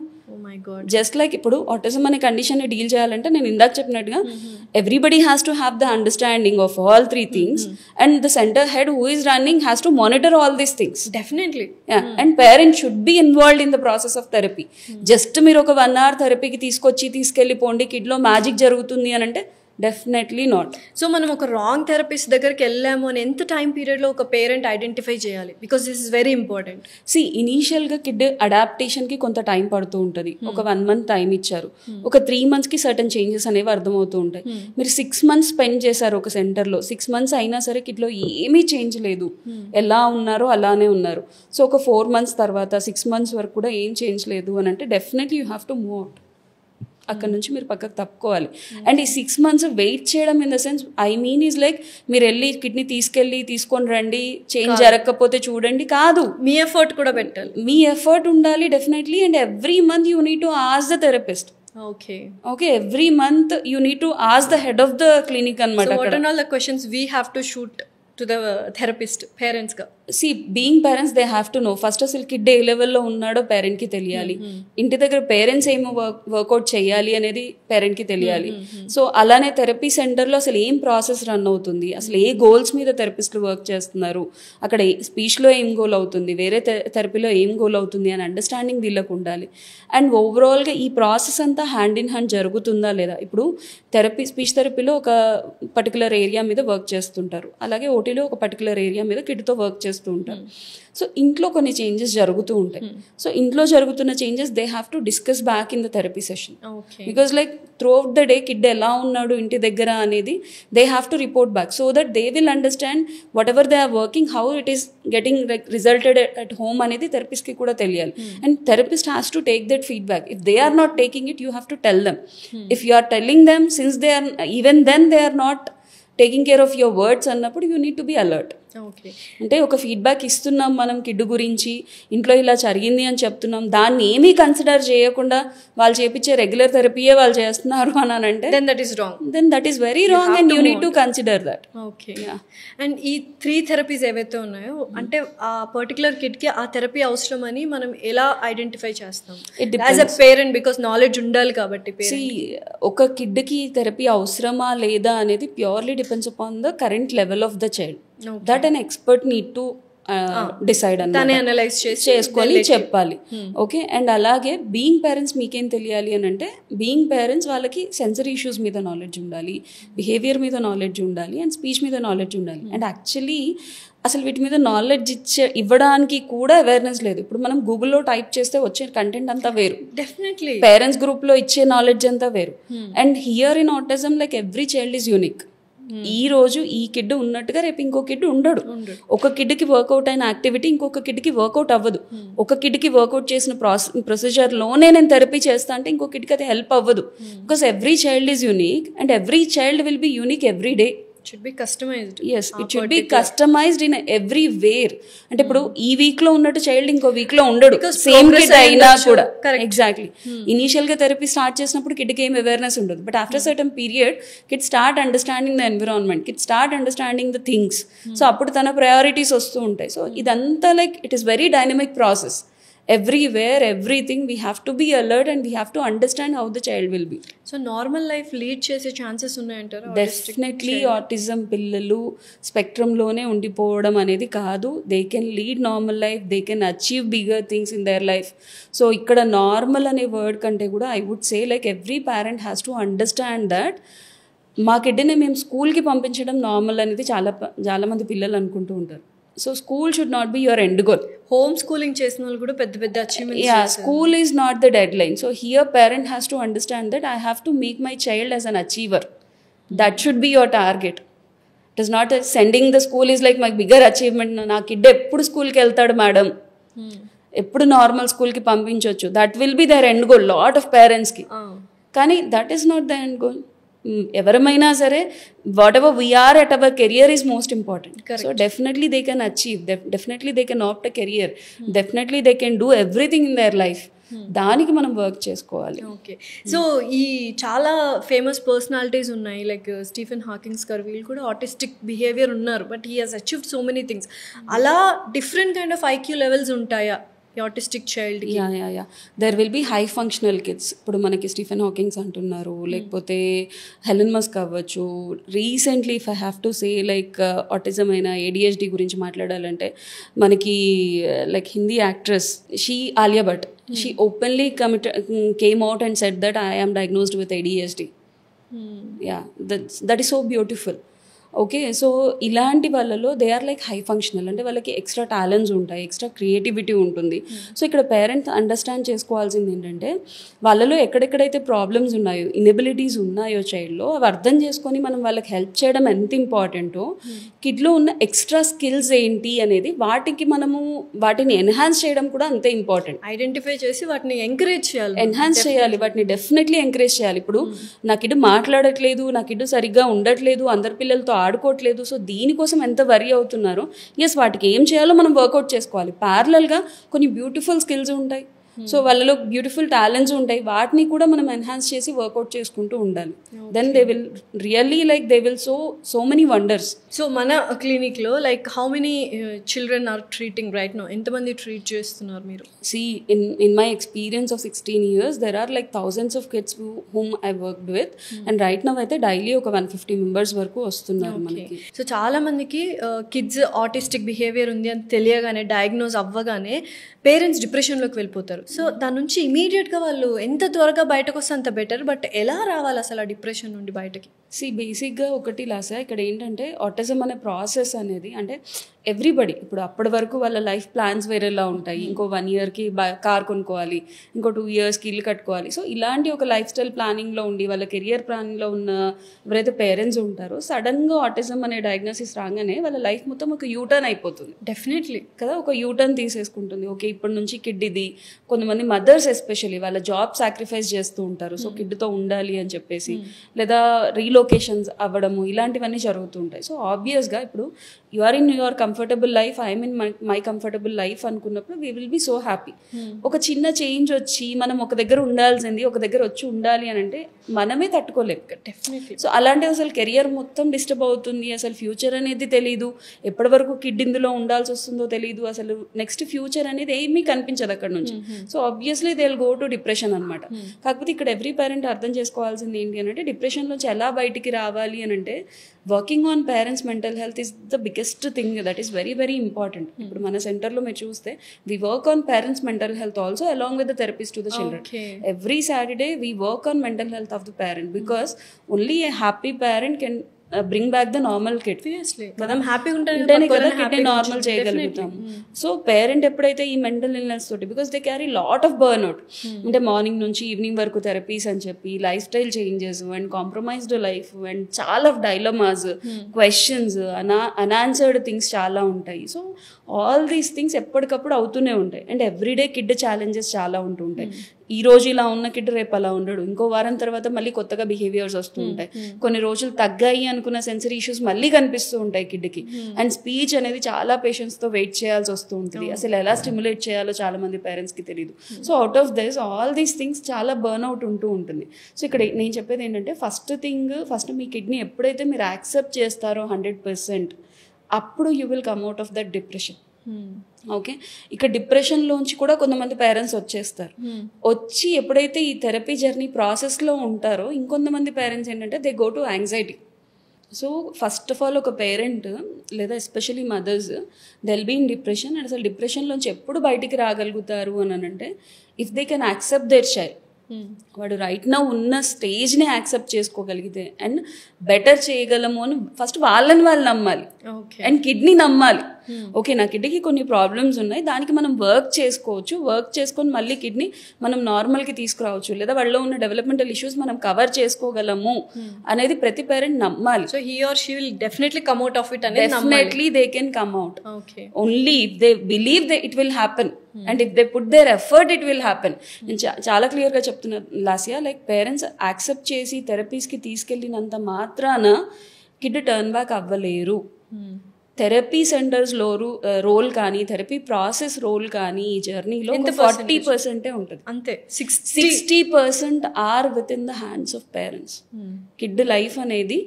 జస్ట్ లైక్ ఇప్పుడు ఆటిజం అనే కండిషన్ ని డీల్ చేయాలంటే నేను ఇందాక చెప్పినట్టుగా everybody has to have the understanding of all 3 things and the centre head who is running has to monitor all these things. Definitely. And parent should be involved in the process of therapy. Just మీరు ఒక 1 hour థెరపీకి తీసుకెళ్ళిపోండి, కిడ్లో మ్యాజిక్ జరుగుతుంది అని అంటే డెఫినెట్లీ నాట్. సో మనం ఒక రాంగ్ థెరపిస్ట్ దగ్గరికి వెళ్ళాము అని ఎంత టైం పీరియడ్లో ఒక పేరెంట్ ఐడెంటిఫై చేయాలి? Because this is very important. ఇనీషియల్గా కిడ్ అడాప్టేషన్కి కొంత టైం పడుతూ ఉంటుంది. ఒక 1 month టైం ఇచ్చారు, ఒక 3 monthsకి సర్టన్ చేంజెస్ అనేవి అర్థమవుతూ ఉంటాయి. మీరు 6 months స్పెండ్ చేశారు ఒక సెంటర్లో, 6 months అయినా సరే కిడ్లో ఏమీ చేంజ్ లేదు, ఎలా ఉన్నారో అలానే ఉన్నారు. సో ఒక 4 months తర్వాత 6 months వరకు కూడా ఏం చేంజ్ లేదు అని అంటే definitely you have to move out. అక్కడ నుంచి మీరు పక్కకు తప్పుకోవాలి. అండ్ ఈ 6 months వెయిట్ చేయడం in the sense I mean is like మీరు వెళ్ళి కిడ్నీ తీసుకొని రండి, చేంజ్ జరగకపోతే చూడండి కాదు, మీ ఎఫర్ట్ కూడా పెట్టాలి, మీ ఎఫర్ట్ ఉండాలి definitely. And every month you need to ask the therapist. Okay every month you need to ask the head of the clinic అనమాట. What are all the questions we have to shoot to the therapist parents గా? Being parents they have to know first అసలు కిడ్ ఏ లెవెల్లో ఉన్నాడో పేరెంట్కి తెలియాలి. ఇంటి దగ్గర పేరెంట్స్ ఏమో వర్కౌట్ చేయాలి అనేది పేరెంట్కి తెలియాలి. సో అలానే థెరపీ సెంటర్లో అసలు ఏం ప్రాసెస్ రన్ అవుతుంది, అసలు ఏ గోల్స్ మీద థెరపిస్టులు వర్క్ చేస్తున్నారు, అక్కడ స్పీచ్లో ఏం గోల్ అవుతుంది, వేరే థెరపీలో ఏం గోల్ అవుతుంది అని అండర్స్టాండింగ్ వీళ్ళకు ఉండాలి. అండ్ ఓవరాల్గా ఈ ప్రాసెస్ అంతా హ్యాండ్ ఇన్ హ్యాండ్ జరుగుతుందా లేదా. ఇప్పుడు స్పీచ్ థెరపీలో ఒక పర్టికులర్ ఏరియా మీద వర్క్ చేస్తుంటారు, అలాగే ఓటీలో ఒక పర్టికులర్ ఏరియా మీద కిడ్తో వర్క్ చేస్తూ ఉంటారు. సో ఇంట్లో కొన్ని చేంజెస్ జరుగుతూ ఉంటాయి. సో ఇంట్లో జరుగుతున్న changes they have to discuss back in the therapy session. Because like throughout the day kid ఎలా ఉన్నాడు ఇంటి దగ్గర అనేది they have to report back so that they will understand whatever they are working how it is getting resulted at home అనేది థెరపిస్ట్కి కూడా తెలియాలి. And therapist has to take that feedback. If they are not taking it you have to tell them. If you are telling them since they are even then they are not taking care of your words అన్నప్పుడు you need to be alert. అంటే ఒక ఫీడ్బ్యాక్ ఇస్తున్నాం మనం కిడ్ గురించి, ఇంట్లో ఇలా జరిగింది అని చెప్తున్నాం, దాన్ని ఏమీ కన్సిడర్ చేయకుండా వాళ్ళు చేపించే రెగ్యులర్ థెరపీయే వాళ్ళు చేస్తున్నారు అని అంటే then that is wrong. Then that is very wrong and you need to consider that. Okay. And ఈ 3 therapies ఏవైతే ఉన్నాయో అంటే ఆ పర్టికులర్ కిడ్కి ఆ థెరపీ అవసరం అని మనం ఎలా ఐడెంటిఫై చేస్తాం as a parent? Because knowledge ఉండాలి కాబట్టి. ఒక కిడ్కి థెరపీ అవసరమా లేదా అనేది purely depends upon the current level of the child. That an expert need to decide చేసుకొని చెప్పాలి. ఓకే, అండ్ అలాగే బీయింగ్ పేరెంట్స్ మీకేం తెలియాలి అని అంటే, బీయింగ్ పేరెంట్స్ వాళ్ళకి సెన్సరీ ఇష్యూస్ మీద నాలెడ్జ్ ఉండాలి, బిహేవియర్ మీద నాలెడ్జ్ ఉండాలి, అండ్ స్పీచ్ మీద నాలెడ్జ్ ఉండాలి. అండ్ యాక్చువల్లీ అసలు వీటి మీద నాలెడ్జ్ ఇవ్వడానికి కూడా అవేర్నెస్ లేదు. ఇప్పుడు మనం గూగుల్లో టైప్ చేస్తే వచ్చే కంటెంట్ అంతా వేరు, డెఫినెట్లీ పేరెంట్స్ గ్రూప్లో ఇచ్చే నాలెడ్జ్ అంతా వేరు. And here in autism like every child is unique. ఈ రోజు ఈ కిడ్ ఉన్నట్టుగా రేపు ఇంకో కిడ్ ఉండడు. ఒక కిడ్కి వర్కౌట్ అయిన యాక్టివిటీ ఇంకొక కిడ్కి వర్కౌట్ అవ్వదు. ఒక కిడ్కి వర్కౌట్ చేసిన ప్రొసీజర్లోనే నేను థెరపీ చేస్తా అంటే ఇంకో కిడ్కి అది హెల్ప్ అవ్వదు. Because every child is unique and every child will be unique every day. should be customized. Yes, it should be customized in every way. అంటే ఇప్పుడు ఈ వీక్ లో ఉన్నట్టు చైల్డ్ ఇంకో వీక్ లో ఉండడు, సేమ్ కిడ్ అయినా కూడా. ఎగ్జాక్ట్లీ, ఇనీషియల్ గా థెరపీ స్టార్ట్ చేసినప్పుడు కిడ్కి ఏం అవేర్నెస్ ఉండదు, but after certain period kid start understanding the environment, kid start understanding the things. So అప్పుడు తన ప్రయారిటీస్ వస్తూ ఉంటాయి. సో ఇదంతా like it is very dynamic process. Everywhere, everything, we have to be alert and we have to understand how the child will be. So normal life lead చేసే ఛాన్సెస్ ఉన్నాయంటారా? డెఫినెట్లీ ఆటిజం పిల్లలు స్పెక్ట్రమ్లోనే ఉండిపోవడం అనేది కాదు. They can lead normal life, they can achieve bigger things in their life. So ఇక్కడ నార్మల్ అనే వర్డ్ కంటే కూడా I would say like every parent has to understand that మా కిడ్ని మేము స్కూల్కి పంపించడం నార్మల్ అనేది చాలా మంది పిల్లలు అనుకుంటూ ఉంటారు. So school should not be your end goal. Home schooling చేసిన వాళ్ళు కూడా పెద్ద పెద్ద achievements. Yeah, school is not the deadline. So here parent has to understand that I have to make my child as an achiever. That should be your target. It is not sending the school is like my bigger achievement. నా కిడ్ ఎప్పుడు స్కూల్కి వెళ్తాడు మేడం, ఎప్పుడు నార్మల్ స్కూల్కి పంపించవచ్చు, that will be their end goal lot of పేరెంట్స్కి. కానీ that is not the end goal. ఎవరమైనా సరే whatever we are at our career is most important. So definitely they can achieve, definitely they can opt a career, definitely they can do everything in their life. దానికి మనం వర్క్ చేసుకోవాలి. ఓకే, సో ఈ చాలా ఫేమస్ పర్సనాలిటీస్ ఉన్నాయి లైక్ స్టీఫెన్ హాకింగ్స్ గారు, వీళ్ళు కూడా ఆటిస్టిక్ బిహేవియర్ ఉన్నారు, but he has achieved so many things. అలా different kind of IQ levels ఉంటాయా autistic child? Yeah there will be high functional kids. ఇప్పుడు మనకి స్టీఫెన్ హాకింగ్స్ అంటున్నారు, లేకపోతే హెలెన్ మస్క్ అవ్వచ్చు. Recently if I have to say like autism అయినా ADHD గురించి మాట్లాడాలంటే మనకి like Hindi actress Alia Bhatt, she openly came out and said that I am diagnosed with ADHD. Yeah, that is so beautiful. Okay, so ఇలాంటి వాళ్ళలో they are like high functional, అంటే వాళ్ళకి ఎక్స్ట్రా టాలెంట్స్ ఉంటాయి, ఎక్స్ట్రా క్రియేటివిటీ ఉంటుంది. సో ఇక్కడ పేరెంట్స్ అండర్స్టాండ్ చేసుకోవాల్సింది ఏంటంటే వాళ్ళలో ఎక్కడెక్కడైతే ప్రాబ్లమ్స్ ఉన్నాయో, ఇనెబిలిటీస్ ఉన్నాయో చైల్డ్లో, అవి అర్థం చేసుకొని మనం వాళ్ళకి హెల్ప్ చేయడం ఎంత ఇంపార్టెంటో, కిడ్లో ఉన్న ఎక్స్ట్రా స్కిల్స్ ఏంటి అనేది వాటిని ఎన్హాన్స్ చేయడం కూడా అంతే ఇంపార్టెంట్. ఐడెంటిఫై చేసి వాటిని ఎంకరేజ్ చేయాలి, ఎన్హాన్స్ చేయాలి, వాటిని డెఫినెట్లీ ఎంకరేజ్ చేయాలి. ఇప్పుడు నా కిడ్ మాట్లాడట్లేదు, నా కిడ్ సరిగ్గా ఉండట్లేదు, అందరి పిల్లలతో ఆడుకోవట్లేదు, సో దీనికోసం ఎంత వరీ అవుతున్నారో, ఎస్ వాటికి ఏం చేయాలో మనం వర్కౌట్ చేసుకోవాలి. ప్యారలల్గా కొన్ని బ్యూటిఫుల్ స్కిల్స్ ఉంటాయి, సో వాళ్ళలో బ్యూటిఫుల్ టాలెంట్స్ ఉంటాయి, వాటిని కూడా మనం ఎన్హాన్స్ చేసి వర్కౌట్ చేసుకుంటూ ఉండాలి. Then they will really like they will so many wonders. So మన క్లినిక్లో like how many children are treating right now? ఎంతమంది ట్రీట్ చేస్తున్నారు మీరు? See, in my experience of 16 years, there are like thousands of kids whom I worked with, and right now అయితే డైలీ ఒక 150 మెంబర్స్ వరకు వస్తున్నారు మనకి. సో చాలా మందికి కిడ్స్ ఆటిస్టిక్ బిహేవియర్ ఉంది అని తెలియగానే, డయాగ్నోజ్ అవ్వగానే పేరెంట్స్ డిప్రెషన్లోకి వెళ్ళిపోతారు. సో దాని నుంచి ఇమీడియట్గా వాళ్ళు ఎంత త్వరగా బయటకు వస్తే అంత బెటర్, బట్ ఎలా రావాలి అసలు ఆ డిప్రెషన్ నుండి బయటకి? బేసిక్గా ఒకటి లాసా ఇక్కడ ఏంటంటే ఆటిజం అనే ప్రాసెస్ అనేది, అంటే ఎవ్రీబడి ఇప్పుడు అప్పటి వరకు వాళ్ళ లైఫ్ ప్లాన్స్ వేరేలా ఉంటాయి. ఇంకో 1 yearకి కార్ కొనుక్కోవాలి, ఇంకో 2 yearsకి ఇల్లు కట్టుకోవాలి. సో ఇలాంటి ఒక లైఫ్ స్టైల్ ప్లానింగ్లో ఉండి వాళ్ళ కెరియర్ ప్లానింగ్లో ఉన్న ఎవరైతే పేరెంట్స్ ఉంటారో, సడన్గా ఆటిజం అనే డయాగ్నోసిస్ రాగానే వాళ్ళ లైఫ్ మొత్తం ఒక యూటర్న్ అయిపోతుంది. డెఫినెట్లీ కదా, ఒక యూటర్న్ తీసేసుకుంటుంది. ఓకే, ఇప్పటి నుంచి కిడ్ ఇది. కొంతమంది మదర్స్ ఎస్పెషల్లీ వాళ్ళ జాబ్ సాక్రిఫైస్ చేస్తూ ఉంటారు, సో కిడ్తో ఉండాలి అని చెప్పేసి, లేదా రీలొకేషన్స్ అవ్వడము, ఇలాంటివన్నీ జరుగుతూ ఉంటాయి. సో ఆబ్వియస్గా ఇప్పుడు you are in your comfortable life, I'm in my comfortable life అనుకున్నప్పుడు we will be so happy. ఒక చిన్న చేంజ్ వచ్చి మనం ఒక దగ్గర ఉండాల్సింది ఒక దగ్గర వచ్చి ఉండాలి అని అంటే మనమే తట్టుకోలేము. డెఫినెట్లీ. సో అలాంటి అసలు కెరియర్ మొత్తం డిస్టర్బ్ అవుతుంది, అసలు ఫ్యూచర్ అనేది తెలియదు, ఎప్పటి వరకు కిడ్ ఇందులో ఉండాల్సి వస్తుందో తెలియదు, అసలు నెక్స్ట్ ఫ్యూచర్ అనేది ఏమీ కనిపించదు అక్కడ నుంచి. So obviously they will go to depression అనమాట. కాకపోతే ఇక్కడ ఎవ్రీ పేరెంట్ అర్థం చేసుకోవాల్సింది ఏంటి అని అంటే, డిప్రెషన్ నుంచి ఎలా బయటికి రావాలి అని అంటే working on parents mental health is the biggest thing, that is very very important. ఇప్పుడు మన సెంటర్లో మీరు చూస్తే we work on parents mental health also along with the therapist to the children. Every Saturday we work on mental health of the parent, because only a happy parent can bring back the normal kid. మనం హ్యాపీగా ఉంటేనే కదా కిడ్ని నార్మల్ చేయగలుగుతాం. సో పేరెంట్ ఎప్పుడైతే ఈ మెంటల్ ఇల్నెస్ తోటి, because they carry lot of burnout, అంటే మార్నింగ్ నుంచి ఈవినింగ్ వరకు థెరపీస్ అని చెప్పి, life style changes and compromised life and చాలా డైలమాస్, క్వశ్చన్స్, అన్ఆన్సర్డ్ థింగ్స్ చాలా ఉంటాయి. సో ఆల్ దీస్ థింగ్స్ ఎప్పటికప్పుడు అవుతూనే ఉంటాయి. అండ్ ఎవ్రీడే కిడ్ ఛాలెంజెస్ చాలా ఉంటూ ఉంటాయి. ఈ రోజు ఇలా ఉన్న కిడ్ రేపు అలా ఉండడు, ఇంకో వారం తర్వాత మళ్ళీ కొత్తగా బిహేవియర్స్ వస్తూ ఉంటాయి. కొన్ని రోజులు తగ్గాయి అనుకున్న సెన్సరీ ఇష్యూస్ మళ్ళీ కనిపిస్తూ ఉంటాయి కిడ్కి. అండ్ స్పీచ్ అనేది చాలా పేషెంట్స్తో వెయిట్ చేయాల్సి వస్తూ ఉంటుంది. అసలు ఎలా స్టిమ్యులేట్ చేయాలో చాలా మంది పేరెంట్స్కి తెలియదు. So out of this all these things చాలా బర్న్అవుట్ ఉంటూ ఉంటుంది. సో ఇక్కడ నేను చెప్పేది ఏంటంటే, ఫస్ట్ మీ కిడ్ని ఎప్పుడైతే మీరు యాక్సెప్ట్ చేస్తారో 100%, అప్పుడు you will come out of that depression. Okay, ఇక్కడ డిప్రెషన్లోంచి కూడా కొంతమంది పేరెంట్స్ వచ్చేస్తారు. వచ్చి ఎప్పుడైతే ఈ థెరపీ జర్నీ ప్రాసెస్లో ఉంటారో, ఇంకొంతమంది పేరెంట్స్ ఏంటంటే they go to anxiety. So first of all ఒక పేరెంట్ లేదా especially mothers they'll be in depression. And అసలు డిప్రెషన్లోంచి ఎప్పుడు బయటికి రాగలుగుతారు అని అంటే, if they can accept their child. వాడు రైట్ నౌ ఉన్న స్టేజ్ని యాక్సెప్ట్ చేసుకోగలిగితే అండ్ బెటర్ చేయగలము అని ఫస్ట్ వాళ్ళని వాళ్ళు నమ్మాలి. అండ్ కిడ్నీ నమ్మాలి. ఓకే, నా కిడ్నీకి కొన్ని ప్రాబ్లమ్స్ ఉన్నాయి, దానికి మనం వర్క్ చేసుకోవచ్చు, వర్క్ చేసుకొని మళ్ళీ కిడ్నీ మనం నార్మల్కి తీసుకురావచ్చు, లేదా వాళ్ళలో ఉన్న డెవలప్మెంటల్ ఇష్యూస్ మనం కవర్ చేసుకోగలము అనేది ప్రతి పేరెంట్ నమ్మాలి. So he or she will definitely come out of it. Definitely they can come out only if they believe they it will happen and if they put their effort it will happen. నేను చాలా క్లియర్గా చెప్తున్నా లాసియా, లైక్ పేరెంట్స్ యాక్సెప్ట్ చేసి థెరపీస్కి తీసుకెళ్ళినంత మాత్రాన కిడ్ టర్న్ బ్యాక్ అవ్వలేరు. థెరపీ సెంటర్స్ రోల్ కానీ, థెరపీ ప్రాసెస్ రోల్ కానీ ఈ జర్నీలో 40% ఉంటుంది. అంతే. 60% are within the hands of parents. Kid life అనేది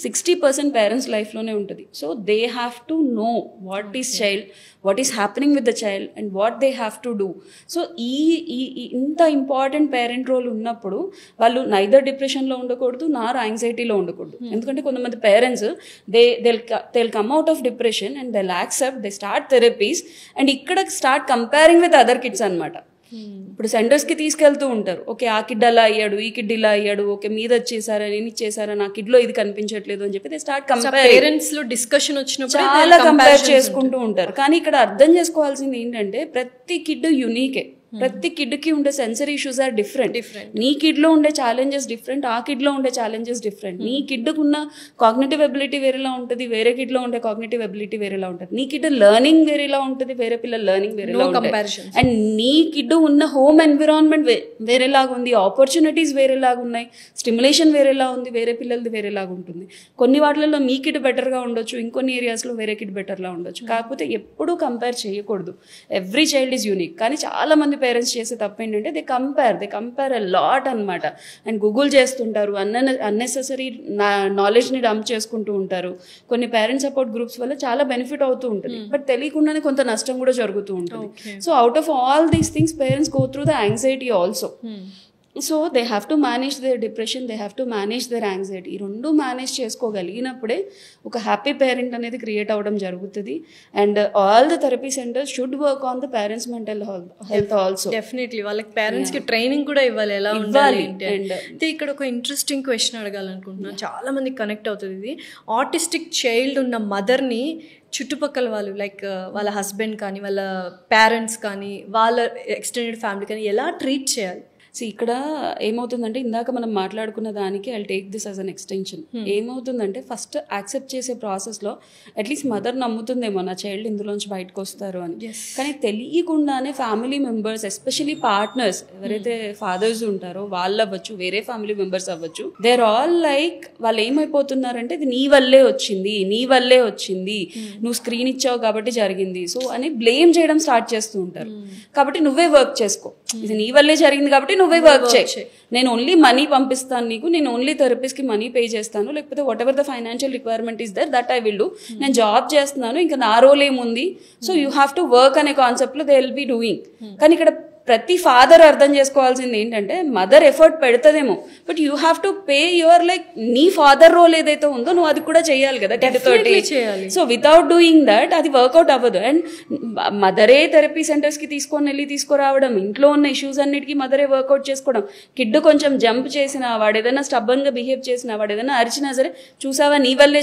60% పేరెంట్స్ లైఫ్లోనే ఉంటుంది. So they have to know what is child, what is happening with the child and what they have to do. So ఇంత ఇంపార్టెంట్ పేరెంట్ రోల్ ఉన్నప్పుడు వాళ్ళు నైదర్ డిప్రెషన్లో ఉండకూడదు, నార్ యాంగ్జైటీలో ఉండకూడదు. ఎందుకంటే కొంతమంది parents they'll come out of depression and they'll accept, they start therapies and ఇక్కడ start comparing with other kids అనమాట. ఇప్పుడు సెంటర్స్కి తీసుకెళ్తూ ఉంటారు, ఓకే ఆ కిడ్ అలా అయ్యాడు, ఈ కిడ్ ఇలా అయ్యాడు, ఓకే మీద చేశారా, నేను ఇచ్చేసారా, నా కిడ్లో ఇది కనిపించట్లేదు అని చెప్పి స్టార్ట్ పేరెంట్స్ లో డిస్కషన్ వచ్చినప్పుడు చాలా కంపేర్ చేసుకుంటూ ఉంటారు. కానీ ఇక్కడ అర్థం చేసుకోవాల్సింది ఏంటంటే, ప్రతి కిడ్ యూనికే. ప్రతి కిడ్కి ఉండే సెన్సరీ ఇష్యూస్ ఆర్ డిఫరెంట్. నీ కిడ్లో ఉండే ఛాలెంజెస్ డిఫరెంట్, ఆ కిడ్లో ఉండే ఛాలెంజెస్ డిఫరెంట్. నీ కిడ్కు ఉన్న కాగ్నిటివ్ ఎబిలిటీ వేరేలా ఉంటుంది, వేరే కిడ్లో ఉండే కాగ్నిటివ్ ఎబిలిటీ వేరేలా ఉంటుంది. నీ కిడ్ లెర్నింగ్ వేరేలా ఉంటుంది, వేరే పిల్లల లెర్నింగ్ వేరేలా ఉంటుంది. అండ్ నీ కిడ్ ఉన్న హోమ్ ఎన్విరాన్మెంట్ వేరేలాగా ఉంది, ఆపర్చునిటీస్ వేరేలాగా ఉన్నాయి, స్టిమ్యులేషన్ వేరేలా ఉంది, వేరే పిల్లలది వేరేలాగా ఉంటుంది. కొన్ని వాటిల్లో మీ కిడ్ బెటర్గా ఉండొచ్చు, ఇంకొన్ని ఏరియాస్లో వేరే కిడ్ బెటర్లా ఉండొచ్చు. కాకపోతే ఎప్పుడూ కంపేర్ చేయకూడదు. Every child is unique. కానీ చాలా మంది పేరెంట్స్ చేసే తప్పు ఏంటంటే దే కంపేర్ అ లాట్ అనమాట. అండ్ గూగుల్ చేస్తుంటారు, అన్నెసెసరీ నాలెడ్జ్ని డంప్ చేసుకుంటూ ఉంటారు. కొన్ని పేరెంట్స్ సపోర్ట్ గ్రూప్స్ వల్ల చాలా బెనిఫిట్ అవుతూ ఉంటుంది, బట్ తెలియకుండానే కొంత నష్టం కూడా జరుగుతూ ఉంటుంది. So out of all these things parents go through the anxiety also. So they have to manage their depression, they have to manage their anxiety. ఈ రెండు మేనేజ్ చేసుకోగలిగినప్పుడే ఒక హ్యాపీ పేరెంట్ అనేది క్రియేట్ అవ్వడం జరుగుతుంది. And all the therapy centres should work on the parents mental health also. Definitely వాళ్ళకి పేరెంట్స్కి ట్రైనింగ్ కూడా ఇవ్వాలి, ఎలా ఉండాలి. అంటే ఇక్కడ ఒక ఇంట్రెస్టింగ్ క్వశ్చన్ అడగాలనుకుంటున్నాను, చాలా మందికి కనెక్ట్ అవుతుంది ఇది. ఆటిస్టిక్ చైల్డ్ ఉన్న మదర్ని చుట్టుపక్కల వాళ్ళు, లైక్ వాళ్ళ హస్బెండ్ కానీ, వాళ్ళ పేరెంట్స్ కానీ, వాళ్ళ ఎక్స్టెండెడ్ ఫ్యామిలీ కానీ ఎలా ట్రీట్ చేయాలి? సో ఇక్కడ ఏమవుతుందంటే, ఇందాక మనం మాట్లాడుకున్న దానికి I take this as an extension. ఏమవుతుందంటే, ఫస్ట్ యాక్సెప్ట్ చేసే ప్రాసెస్లో అట్లీస్ట్ మదర్ నమ్ముతుందేమో నా చైల్డ్ ఇందులోంచి బయటకు వస్తారు అని. కానీ తెలియకుండానే ఫ్యామిలీ మెంబర్స్, ఎస్పెషలీ పార్ట్నర్స్ ఎవరైతే ఫాదర్స్ ఉంటారో వాళ్ళు అవ్వచ్చు, వేరే ఫ్యామిలీ మెంబర్స్ అవ్వచ్చు, దే ఆర్ ఆల్ లైక్ వాళ్ళు ఏమైపోతున్నారంటే, ఇది నీ వల్లే వచ్చింది, నువ్వు స్క్రీన్ ఇచ్చావు కాబట్టి జరిగింది, సో అని బ్లేమ్ చేయడం స్టార్ట్ చేస్తూ ఉంటారు. కాబట్టి నువ్వే వర్క్ చేసుకో, ఇది నీ వల్లే జరిగింది కాబట్టి నువ్వే వర్క్ చేయి, నేను ఓన్లీ మనీ పంపిస్తాను నీకు, నేను ఓన్లీ థెరపీస్కి మనీ పే చేస్తాను, లేకపోతే whatever the financial requirement is there that I will do, నేను జాబ్ చేస్తున్నాను ఇంకా నా రోల్ ఏముంది, so you have to work అనే కాన్సెప్ట్లో దే విల్ బి డూయింగ్. కానీ ఇక్కడ ప్రతి ఫాదర్ అర్థం చేసుకోవాల్సింది ఏంటంటే మదర్ ఎఫర్ట్ పెడతదేమో, but you have to pay your like నీ ఫాదర్ రోల్ ఏదైతే ఉందో నువ్వు అది కూడా చేయాలి కదా కిడ్తోటి. సో వితౌట్ డూయింగ్ దట్ అది వర్కౌట్ అవ్వదు. అండ్ మదరే థెరపీ సెంటర్స్కి తీసుకురావడం, ఇంట్లో ఉన్న ఇష్యూస్ అన్నిటికీ మదరే వర్కౌట్ చేసుకోవడం, కిడ్ కొంచెం జంప్ చేసినా, వాడు ఏదైనా స్టబ్బన్గా బిహేవ్ చేసినా, వాడు ఏదైనా అరిచినా సరే చూసావా నీ వల్లే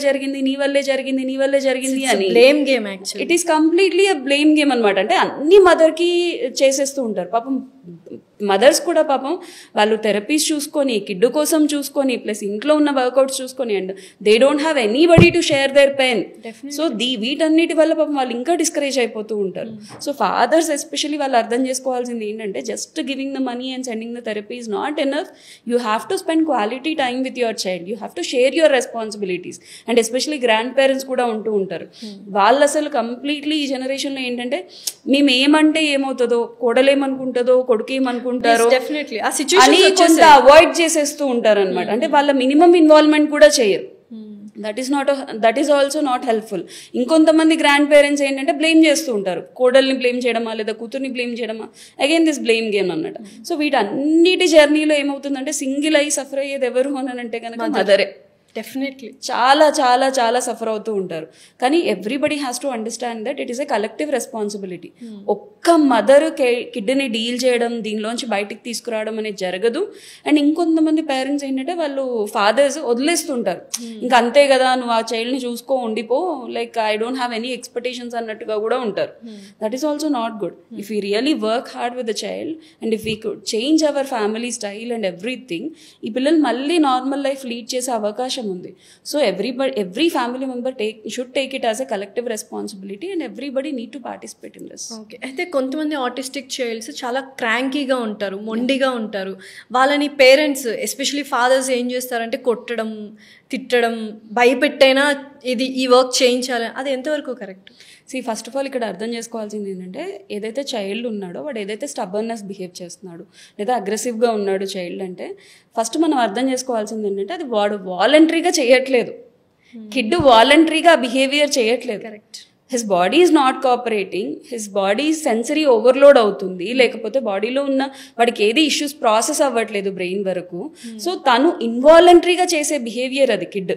జరిగింది అని blame game. It is completely a blame game అనమాట. అంటే అన్ని మదర్కి చేసేస్తూ ఉంటారు. పాపం మదర్స్ కూడా పాపం వాళ్ళు థెరపీస్ చూసుకొని, కిడ్ కోసం చూసుకొని, ప్లస్ ఇంట్లో ఉన్న వర్కౌట్స్ చూసుకొని, and they don't have anybody to share their pain. So వీటన్నిటి వల్ల పాపం వాళ్ళు ఇంకా డిస్కరేజ్ అయిపోతూ ఉంటారు. సో ఫాదర్స్ ఎస్పెషలీ వాళ్ళు అర్థం చేసుకోవాల్సింది ఏంటంటే just giving the money and sending the therapy is not enough. You have to spend quality time with your child, you have to share your responsibilities. And especially grand parents కూడా ఉంటూ ఉంటారు. వాళ్ళు అసలు కంప్లీట్లీ ఈ జనరేషన్లో ఏంటంటే మేము ఏమంటే ఏమవుతుందో, కోడలేమనుకుంటుందో, కొడుకు ఏమనుకుంటారో అని కొంత అవాయిడ్ చేసేస్తూ ఉంటారు అనమాట. అంటే వాళ్ళ మినిమం ఇన్వాల్వ్మెంట్ కూడా చేయరు. That is also not helpful. ఇంకొంతమంది గ్రాండ్ పేరెంట్స్ ఏంటంటే బ్లేమ్ చేస్తూ ఉంటారు, కోడల్ని బ్లేమ్ చేయడమా లేదా కూతుర్ని బ్లేమ్ చేయడమా, అగైన్ దిస్ బ్లేమ్ గేమ్ అన్నమాట. సో వీటన్నిటి జర్నీలో ఏమవుతుందంటే సింగిల్ అయి సఫర్ అయ్యేది ఎవరు అని అంటే కనుక మదరే. డెఫినెట్లీ చాలా చాలా చాలా సఫర్ అవుతూ ఉంటారు. కానీ everybody has to understand that it is a collective responsibility. ఒక్క మదర్ కిడ్ని డీల్ చేయడం, దీనిలోంచి బయటికి తీసుకురావడం అనేది జరగదు. అండ్ ఇంకొంతమంది పేరెంట్స్ ఏంటంటే వాళ్ళు ఫాదర్స్ వదిలేస్తుంటారు, ఇంకా అంతే కదా నువ్వు ఆ చైల్డ్ని చూసుకో ఉండిపో, like I don't have any expectations అన్నట్టుగా కూడా ఉంటారు. That is also not good. If you really work hard with the child and if we could change our family style and everything, ఈ పిల్లలు మళ్ళీ నార్మల్ లైఫ్ లీడ్ చేసే అవకాశం ఉంది. So every family member should take it as a collective responsibility and everybody need to participate in this. Okay. అయితే కొంతమంది ఆటిస్టిక్ చైల్డ్స్ చాలా క్రాంకీగా ఉంటారు, మొండిగా ఉంటారు. వాళ్ళని పేరెంట్స్ ఎస్పెషలీ ఫాదర్స్ ఏం చేస్తారంటే కొట్టడం, తిట్టడం, భయపెట్టైనా ఈ వర్క్ చేయించాలి, అది ఎంతవరకు కరెక్ట్? ఫస్ట్ ఆఫ్ ఆల్ ఇక్కడ అర్థం చేసుకోవాల్సింది ఏంటంటే ఏదైతే చైల్డ్ ఉన్నాడో వాడు ఏదైతే స్టబర్నెస్ బిహేవ్ చేస్తున్నాడు లేదా అగ్రెసివ్గా ఉన్నాడు చైల్డ్ అంటే ఫస్ట్ మనం అర్థం చేసుకోవాల్సింది ఏంటంటే అది వాడు వాలంటరీగా చేయట్లేదు. కిడ్ వాలంటరీగా బిహేవియర్ చేయట్లేదు. Correct. His body is not cooperating, his body sensory overload అవుతుంది, లేకపోతే బాడీలో ఉన్న వాడికి ఏది ఇష్యూస్ ప్రాసెస్ అవ్వట్లేదు బ్రెయిన్ వరకు. సో తను ఇన్వాలంటరీగా చేసే బిహేవియర్ అది కిడ్.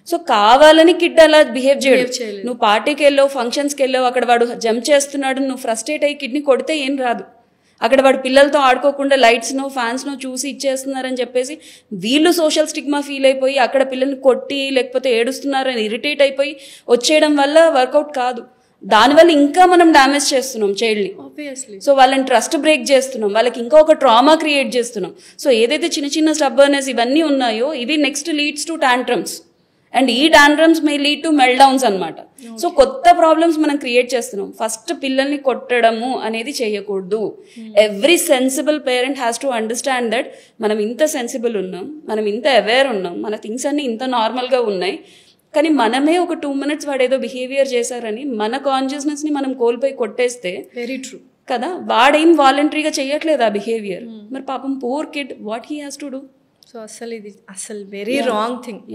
సో కావాలని కిడ్ అలా బిహేవ్ చేయడు. నువ్వు పార్టీకి వెళ్ళావు, ఫంక్షన్స్కి వెళ్ళావు, అక్కడ వాడు జంప్ చేస్తున్నాడు, నువ్వు ఫ్రస్ట్రేట్ అయ్యి కిడ్ని కొడితే ఏం రాదు. అక్కడ వాడు పిల్లలతో ఆడుకోకుండా లైట్స్నో ఫ్యాన్స్నో చూసి ఇచ్చేస్తున్నారని చెప్పేసి వీళ్ళు సోషల్ స్టిగ్మా ఫీల్ అయిపోయి అక్కడ పిల్లల్ని కొట్టి లేకపోతే ఏడుస్తున్నారని ఇరిటేట్ అయిపోయి వచ్చేయడం వల్ల వర్కౌట్ కాదు. దానివల్ల ఇంకా మనం డ్యామేజ్ చేస్తున్నాం చైల్డ్ని. సో వాళ్ళని ట్రస్ట్ బ్రేక్ చేస్తున్నాం, వాళ్ళకి ఇంకా ఒక ట్రామా క్రియేట్ చేస్తున్నాం. సో ఏదైతే చిన్న చిన్న స్టబ్బర్నెస్ ఇవన్నీ ఉన్నాయో ఇవి next leads to tantrums and ఈ టాంట్రమ్స్ మే లీడ్ టు మెల్డౌన్స్ అనమాట. సో కొత్త ప్రాబ్లమ్స్ మనం క్రియేట్ చేస్తున్నాం. ఫస్ట్ పిల్లల్ని కొట్టడము అనేది చేయకూడదు. Every sensible parent has to understand that మనం ఇంత సెన్సిబుల్ ఉన్నాం, మనం ఇంత అవేర్ ఉన్నాం, మన థింగ్స్ అన్ని ఇంత నార్మల్గా ఉన్నాయి, కానీ మనమే ఒక 2 minutes వాడు ఏదో బిహేవియర్ చేశారని మన కాన్షియస్నెస్ని మనం కోల్పోయి కొట్టేస్తే వెరీ ట్రూ కదా, వాడేం వాలంటరీగా చేయట్లేదు ఆ బిహేవియర్. మరి పాపం poor kid what he has to do? So అసలు వెరీ రాంగ్ థింగ్.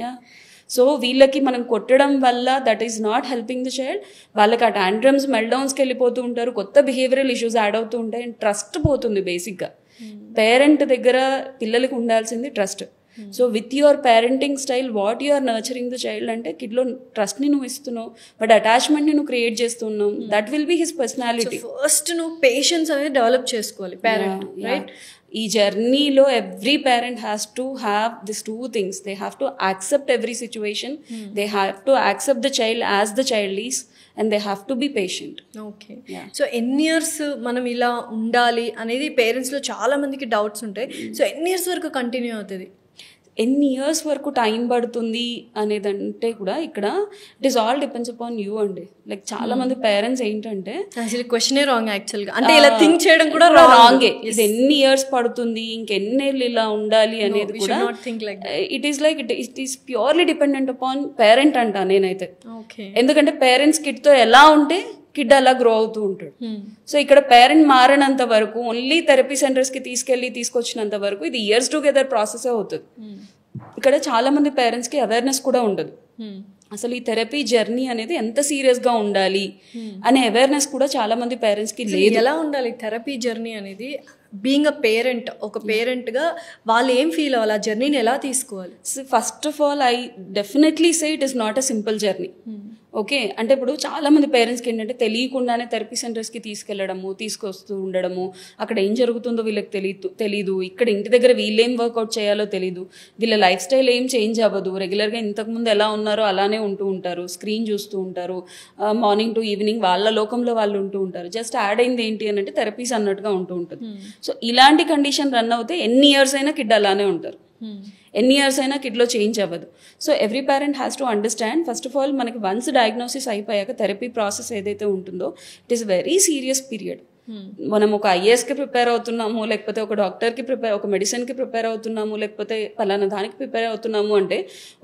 సో వీళ్ళకి మనం కొట్టడం వల్ల that is not helping the child. వాళ్ళకి ఆ టాంట్రమ్స్ మెల్డౌన్స్కి వెళ్ళిపోతూ ఉంటారు, కొత్త బిహేవియరల్ ఇష్యూస్ యాడ్ అవుతూ ఉంటాయి అండ్ ట్రస్ట్ పోతుంది. బేసిక్గా పేరెంట్ దగ్గర పిల్లలకి ఉండాల్సింది trust. So with your parenting style what you are nurturing the child అంటే కిడ్లో ట్రస్ట్ని నువ్వు ఇస్తున్నావు, బట్ అటాచ్మెంట్ని నువ్వు క్రియేట్ చేస్తున్నావు. That will be his personality. First నువ్వు పేషెన్స్ అనేది డెవలప్ చేసుకోవాలి పేరెంట్, రైట్? ఈ జర్నీలో every parent has to have this 2 things. They have to accept every situation, they have to accept the child as the child is and they have to be patient. Okay. So ఎన్ని ఇయర్స్ మనం ఇలా ఉండాలి అనేది పేరెంట్స్లో చాలా మందికి డౌట్స్ ఉంటాయి. సో ఎన్ని ఇయర్స్ వరకు కంటిన్యూ అవుతుంది? ఎన్ని ఇయర్స్ వరకు టైం పడుతుంది అనేదంటే కూడా ఇక్కడ it is all depends upon you అండి. లైక్ చాలా మంది పేరెంట్స్ ఏంటంటే అసలు క్వశ్చనే రాంగ్ యాక్చువల్గా, అంటే ఇలా థింక్ చేయడం కూడా రాంగే. ఇది ఎన్ని ఇయర్స్ పడుతుంది, ఇంకెన్నేళ్ళు ఇలా ఉండాలి అనేది కూడా it is like it is purely dependent upon parent అంట నేనైతే. ఎందుకంటే పేరెంట్స్ కిడ్తో ఎలా ఉంటే కిడ్ అలా గ్రో అవుతూ ఉంటాడు. సో ఇక్కడ పేరెంట్ మారినంత వరకు ఓన్లీ థెరపీ సెంటర్స్కి తీసుకొచ్చినంత వరకు ఇది ఇయర్స్ టుగెదర్ ప్రాసెస్ అవుతుంది. ఇక్కడ చాలా మంది పేరెంట్స్కి అవేర్నెస్ కూడా ఉండదు. అసలు ఈ థెరపీ జర్నీ అనేది ఎంత సీరియస్గా ఉండాలి అనే అవేర్నెస్ కూడా చాలా మంది పేరెంట్స్కి లేదు. ఎలా ఉండాలి థెరపీ జర్నీ అనేది? బీయింగ్ అ పేరెంట్, ఒక పేరెంట్గా వాళ్ళు ఏం ఫీల్ అవ్వాలి, ఆ జర్నీని ఎలా తీసుకోవాలి? First of all I definitely say it is not a simple journey. Okay, అంటే ఇప్పుడు చాలా మంది పేరెంట్స్కి ఏంటంటే తెలియకుండానే థెరపీ సెంటర్స్కి తీసుకొస్తూ ఉండడము, అక్కడ ఏం జరుగుతుందో వీళ్ళకి తెలీదు, ఇక్కడ ఇంటి దగ్గర వీళ్ళేం వర్కౌట్ చేయాలో తెలీదు, వీళ్ళ లైఫ్ స్టైల్ ఏం చేంజ్ అవ్వదు, రెగ్యులర్గా ఇంతకుముందు ఎలా ఉన్నారో అలానే ఉంటూ ఉంటారు, స్క్రీన్ చూస్తూ ఉంటారు, మార్నింగ్ టు ఈవినింగ్ వాళ్ళ లోకంలో వాళ్ళు ఉంటూ ఉంటారు. జస్ట్ యాడ్ అయింది ఏంటి అని అంటే థెరపీస్ అన్నట్టుగా ఉంటూ ఉంటుంది. సో ఇలాంటి కండిషన్ రన్ అవుతే ఎన్ని ఇయర్స్ అయినా కిడ్ అలానే ఉంటారు, ఎన్ని ఇయర్స్ అయినా కిడ్లో చేంజ్ అవ్వదు. So every parent has to understand first of all మనకి వన్స్ డయాగ్నోసిస్ అయిపోయాక థెరపీ ప్రాసెస్ ఏదైతే ఉంటుందో it is very serious period. మనం ఒక ఐఏఎస్కి ప్రిపేర్ అవుతున్నాము, లేకపోతే ఒక డాక్టర్కి ఒక మెడిసిన్కి ప్రిపేర్ అవుతున్నాము, లేకపోతే పలానా దానికి ప్రిపేర్ అవుతున్నాము అంటే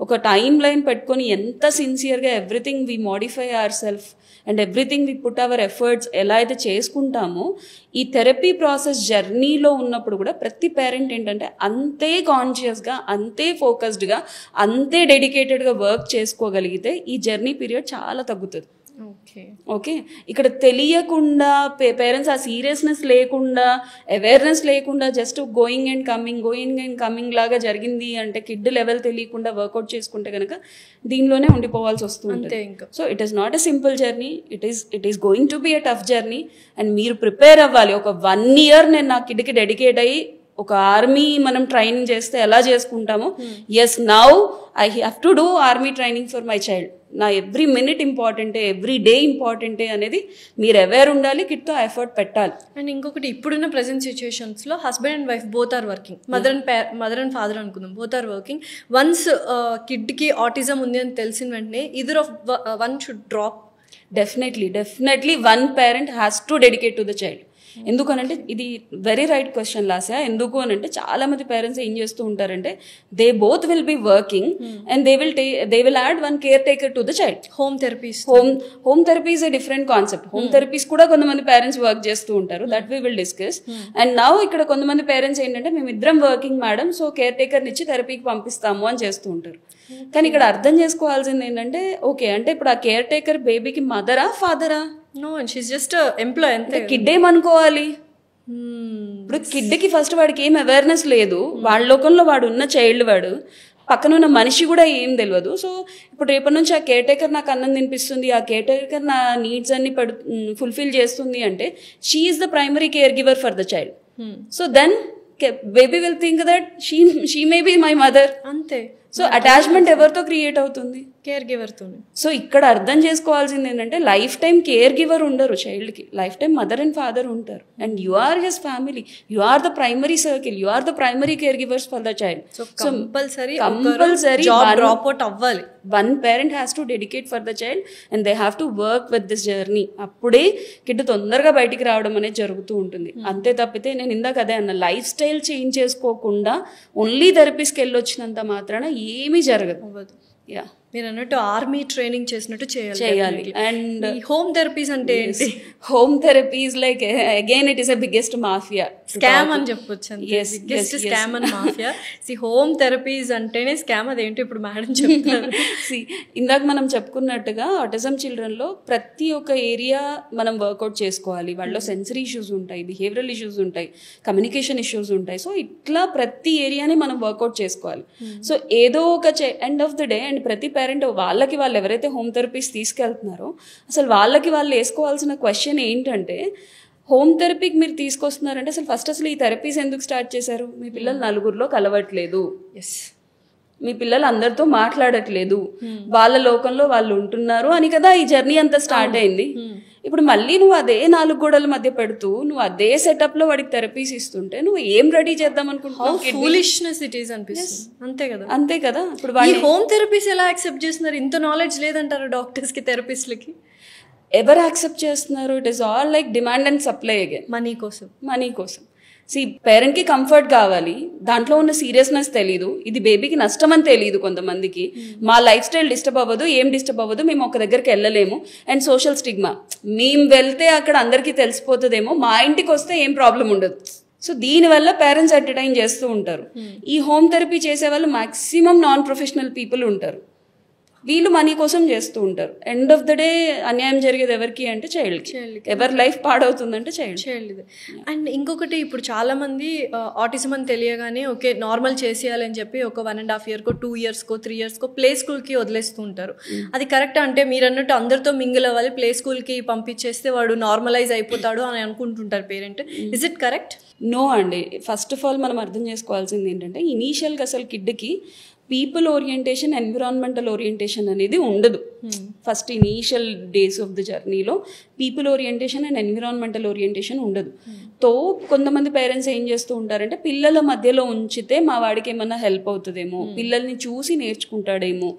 ఒక టైం లైన్ పెట్టుకొని ఎంత సిన్సియర్గా everything we modify our self and everything we put our efforts ఎలా అయితే చేసుకుంటామో ఈ థెరపీ ప్రాసెస్ జర్నీలో ఉన్నప్పుడు కూడా ప్రతి పేరెంట్ ఏంటంటే అంతే కాన్షియస్గా, అంతే ఫోకస్డ్గా, అంతే డెడికేటెడ్గా వర్క్ చేసుకోగలిగితే ఈ జర్నీ పీరియడ్ చాలా తగ్గుతుంది. ఓకే, ఇక్కడ తెలియకుండా పేరెంట్స్ ఆ సీరియస్నెస్ లేకుండా, అవేర్నెస్ లేకుండా జస్ట్ గోయింగ్ అండ్ కమింగ్ లాగా జరిగింది అంటే కిడ్ లెవెల్ తెలియకుండా వర్కౌట్ చేసుకుంటే కనుక దీనిలోనే ఉండిపోవాల్సి వస్తుంది. So it is not a simple journey, it is going to be a tough journey. And మీరు ప్రిపేర్ అవ్వాలి. ఒక 1 year నేను నా కిడ్కి డెడికేట్ అయ్యి ఒక ఆర్మీ మనం ట్రైనింగ్ చేస్తే ఎలా చేసుకుంటామో, as now I have to do army training for my child. నా ఎవ్రీ మినిట్ ఇంపార్టెంటే, ఎవ్రీ డే ఇంపార్టెంటే అనేది మీరు అవేర్ ఉండాలి, కిడ్తో ఎఫర్ట్ పెట్టాలి. అండ్ ఇంకొకటి, ఇప్పుడున్న ప్రెసెంట్ సిచ్యుయేషన్స్లో husband and wife both are working, mother and father అనుకుందాం, బోత్ ఆర్ వర్కింగ్. వన్స్ కిడ్కి ఆటిజం ఉంది అని తెలిసిన వెంటనే either of one should drop. Definitely one parent has to dedicate to the child. ఎందుకనంటే ఇది వెరీ రైట్ క్వశ్చన్ లాస్యా. ఎందుకు అని అంటే చాలా మంది పేరెంట్స్ ఏం చేస్తూ ఉంటారంటే they both will be working and they will add one care taker to the child. Home therapy is a different concept. Home therapies కూడా కొంతమంది పేరెంట్స్ వర్క్ చేస్తూ ఉంటారు, that we will discuss. And now ఇక్కడ కొంతమంది పేరెంట్స్ ఏంటంటే మేము ఇద్దరం వర్కింగ్ మేడం, సో కేర్ టేకర్ని ఇచ్చి థెరపీకి పంపిస్తాము అని చేస్తూ ఉంటారు. కానీ ఇక్కడ అర్థం చేసుకోవాల్సింది ఏంటంటే, ఓకే అంటే ఇప్పుడు ఆ కేర్ టేకర్ బేబీకి మదరా ఫాదరా? No, she's just a employee అంతే. కిడ్ ఏమనుకోవాలి? ఇప్పుడు కిడ్కి ఫస్ట్ వాడికి ఏం అవేర్నెస్ లేదు, వాళ్ళ లోకంలో వాడు ఉన్న చైల్డ్, వాడు పక్కన ఉన్న మనిషి కూడా ఏం తెలియదు. సో ఇప్పుడు రేపటి నుంచి ఆ కేర్ టేకర్ నాకు అన్నం తినిపిస్తుంది, ఆ కేర్ టేకర్ నా నీడ్స్ అన్ని ఫుల్ఫిల్ చేస్తుంది అంటే she is the primary care giver for the child. So then baby will think that she may be my mother. అంతే. సో అటాచ్మెంట్ ఎవరితో క్రియేట్ అవుతుంది? కేర్ గివర్తో. సో ఇక్కడ అర్థం చేసుకోవాల్సింది ఏంటంటే లైఫ్ టైం కేర్ గివర్ ఉండరు చైల్డ్కి, life time mother and father ఉంటారు. And you are his family, you are the primary circle, you are the primary care givers for the child. So compulsory job drop out అవ్వాలి. One parent has to dedicate for the child and they have to work with this జర్నీ. అప్పుడే కిడ్ తొందరగా బయటికి రావడం అనేది జరుగుతూ ఉంటుంది. అంతే తప్పితే నేను ఇందాక అదే అన్న, లైఫ్ స్టైల్ చేంజ్ చేసుకోకుండా ఓన్లీ థెరపీస్కి వెళ్ళొచ్చినంత మాత్రాన ఏమీ జరగదు. యా, మీరు అన్నట్టు ఆర్మీ ట్రైనింగ్ చేసినట్టు చేయాలి. అండ్ హోమ్ థెరపీస్ అంటే ఏంటి? Home therapies like again it is a biggest mafia, scam అని చెప్పొచ్చు. Biggest scam and mafia. Home therapies అంటేనే స్కామ్. అదేంటి ఇప్పుడు మేడం చెప్తున్నారు. ఇందాక మనం చెప్పుకున్నట్టుగా ఆటిజం చిల్డ్రన్లో ప్రతి ఒక్క ఏరియా మనం వర్కౌట్ చేసుకోవాలి. వాళ్ళలో సెన్సరీ ఇష్యూస్ ఉంటాయి, బిహేవియరల్ ఇష్యూస్ ఉంటాయి, కమ్యూనికేషన్ ఇష్యూస్ ఉంటాయి. సో ఇట్లా ప్రతి ఏరియాని మనం వర్కౌట్ చేసుకోవాలి. సో ఏదో ఒక end of the day and ప్రతి పేరెంట్ వాళ్ళు ఎవరైతే హోమ్ థెరపీస్ తీసుకెళ్తున్నారో అసలు వాళ్ళకి వాళ్ళు వేసుకోవాల్సిన క్వశ్చన్ ఏంటంటే, హోమ్ థెరపీకి మీరు తీసుకొస్తున్నారంటే అసలు ఈ థెరపీస్ ఎందుకు స్టార్ట్ చేశారు? మీ పిల్లలు నలుగురిలో కలవట్లేదు, మీ పిల్లలు అందరితో మాట్లాడట్లేదు, వాళ్ళ లోకంలో వాళ్ళు ఉంటున్నారు అని కదా ఈ జర్నీ అంతా స్టార్ట్ అయింది. ఇప్పుడు మళ్ళీ నువ్వు అదే 4 గోడల మధ్య పెడుతూ నువ్వు అదే సెటప్ లో వాడికి థెరపీస్ ఇస్తుంటే నువ్వు ఏం రెడీ చేద్దాం అనుకుంటున్నావు? ఫూలిష్నెస్ ఇట్ ఈస్ అనిపిస్తుంది. అంతే కదా. ఇప్పుడు హోమ్ థెరపీస్ ఎలా యాక్సెప్ట్ చేస్తున్నారు? ఇంత నాలెడ్జ్ లేదంటారు డాక్టర్స్ కి, థెరపిస్ట్లకి. ఎవరు యాక్సెప్ట్ చేస్తున్నారు? It is all like demand and supply again, money కోసం. పేరెంట్కి కంఫర్ట్ కావాలి, దాంట్లో ఉన్న సీరియస్నెస్ తెలీదు, ఇది బేబీకి నష్టం అని తెలియదు కొంతమందికి, మా లైఫ్ స్టైల్ డిస్టర్బ్ అవ్వదు, ఏం డిస్టర్బ్ అవ్వదు, మేము ఒక దగ్గరికి వెళ్ళలేము, అండ్ సోషల్ స్టిగ్మా, మేము వెళ్తే అక్కడ అందరికీ తెలిసిపోతుందేమో, మా ఇంటికి వస్తే ఏం ప్రాబ్లం ఉండదు. సో దీనివల్ల పేరెంట్స్ ఎంటర్టైన్ చేస్తూ ఉంటారు. ఈ హోమ్ థెరపీ చేసే వాళ్ళు మాక్సిమం నాన్ ప్రొఫెషనల్ పీపుల్ ఉంటారు, వీళ్ళు మనీ కోసం చేస్తూ ఉంటారు. ఎండ్ ఆఫ్ ద డే అన్యాయం జరిగేది ఎవరికి అంటే చైల్డ్కి, ఎవరి లైఫ్ పాడవుతుందంటే చైల్డ్. అండ్ ఇంకొకటి, ఇప్పుడు చాలా మంది ఆటిజం అని తెలియగానే ఓకే నార్మల్ చేసేయాలని చెప్పి ఒక 1.5 yearకో 2 yearsకో 3 yearsకో ప్లే స్కూల్కి వదిలేస్తూ ఉంటారు. అది కరెక్ట్ అంటే మీరు అన్నట్టు అందరితో మింగిల్ అవ్వాలి, ప్లే స్కూల్కి పంపించేస్తే వాడు నార్మలైజ్ అయిపోతాడు అని అనుకుంటుంటారు parent. Is it correct? No అండి. ఫస్ట్ ఆఫ్ ఆల్ మనం అర్థం చేసుకోవాల్సింది ఏంటంటే, ఇనీషియల్గా అసలు కిడ్కి పీపుల్ ఓరియంటేషన్, ఎన్విరాన్మెంటల్ ఓరియంటేషన్ అనేది ఉండదు. First initial days of the జర్నీలో people orientation and environmental orientation ఉండదు. తో కొంతమంది పేరెంట్స్ ఏం చేస్తూ ఉంటారంటే, పిల్లల మధ్యలో ఉంచితే మా వాడికి ఏమన్నా హెల్ప్ అవుతుందేమో, పిల్లల్ని చూసి నేర్చుకుంటాడేమో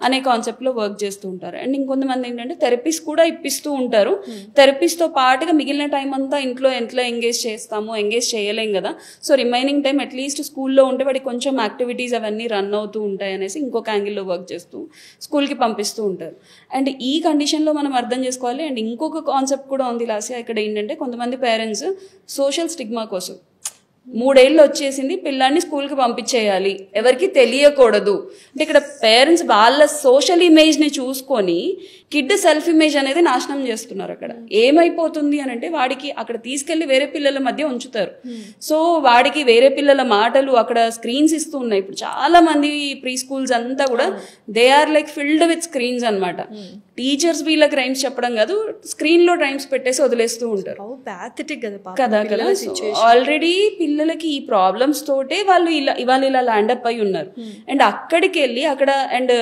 అనే కాన్సెప్ట్లో వర్క్ చేస్తూ ఉంటారు. అండ్ ఇంకొంతమంది ఏంటంటే థెరపీస్ కూడా ఇప్పిస్తూ ఉంటారు. థెరపీస్తో పాటుగా మిగిలిన టైం అంతా ఇంట్లో ఎంత ఎంగేజ్ చేస్తామో, ఎంగేజ్ చేయలేం కదా, సో రిమైనింగ్ టైం అట్లీస్ట్ స్కూల్లో ఉంటే వాడికి కొంచెం యాక్టివిటీస్ అవన్నీ రన్ అవుతూ ఉంటాయి అనేసి ఇంకొక యాంగిల్లో వర్క్ చేస్తూ స్కూల్కి పంపిస్తూ ఉంటారు. అండ్ ఈ కండిషన్లో మనం అర్థం చేసుకోవాలి. అండ్ ఇంకొక కాన్సెప్ట్ కూడా ఉంది లాస్యా, ఇక్కడ ఏంటంటే కొంతమంది పేరెంట్స్ సోషల్ స్టిగ్మా కోసం 3 ఏళ్ళు వచ్చేసింది, పిల్లాన్ని స్కూల్కి పంపించేయాలి, ఎవరికి తెలియకూడదు అంటే, ఇక్కడ పేరెంట్స్ వాళ్ళ సోషల్ ఇమేజ్ని చూసుకొని కిడ్ సెల్ఫ్ ఇమేజ్ అనేది నాశనం చేస్తున్నారు. అక్కడ ఏమైపోతుంది అని అంటే, వాడికి అక్కడ తీసుకెళ్లి వేరే పిల్లల మధ్య ఉంచుతారు. సో వాడికి వేరే పిల్లల మాటలు, అక్కడ స్క్రీన్స్ ఇస్తూ ఉన్నాయి. ఇప్పుడు చాలా మంది ప్రీ స్కూల్స్ అంతా కూడా they are like filled with screens అనమాట. టీచర్స్ వీళ్ళకి రైమ్స్ చెప్పడం కాదు, స్క్రీన్ లో రైమ్స్ పెట్టేసి వదిలేస్తూ ఉంటారు కదా. ఆల్రెడీ పిల్లలకి ఈ ప్రాబ్లమ్స్ తోటే వాళ్ళు ఇవాళ ఇలా ల్యాండప్ అయి ఉన్నారు. అండ్ అక్కడికి వెళ్ళి అక్కడ అండ్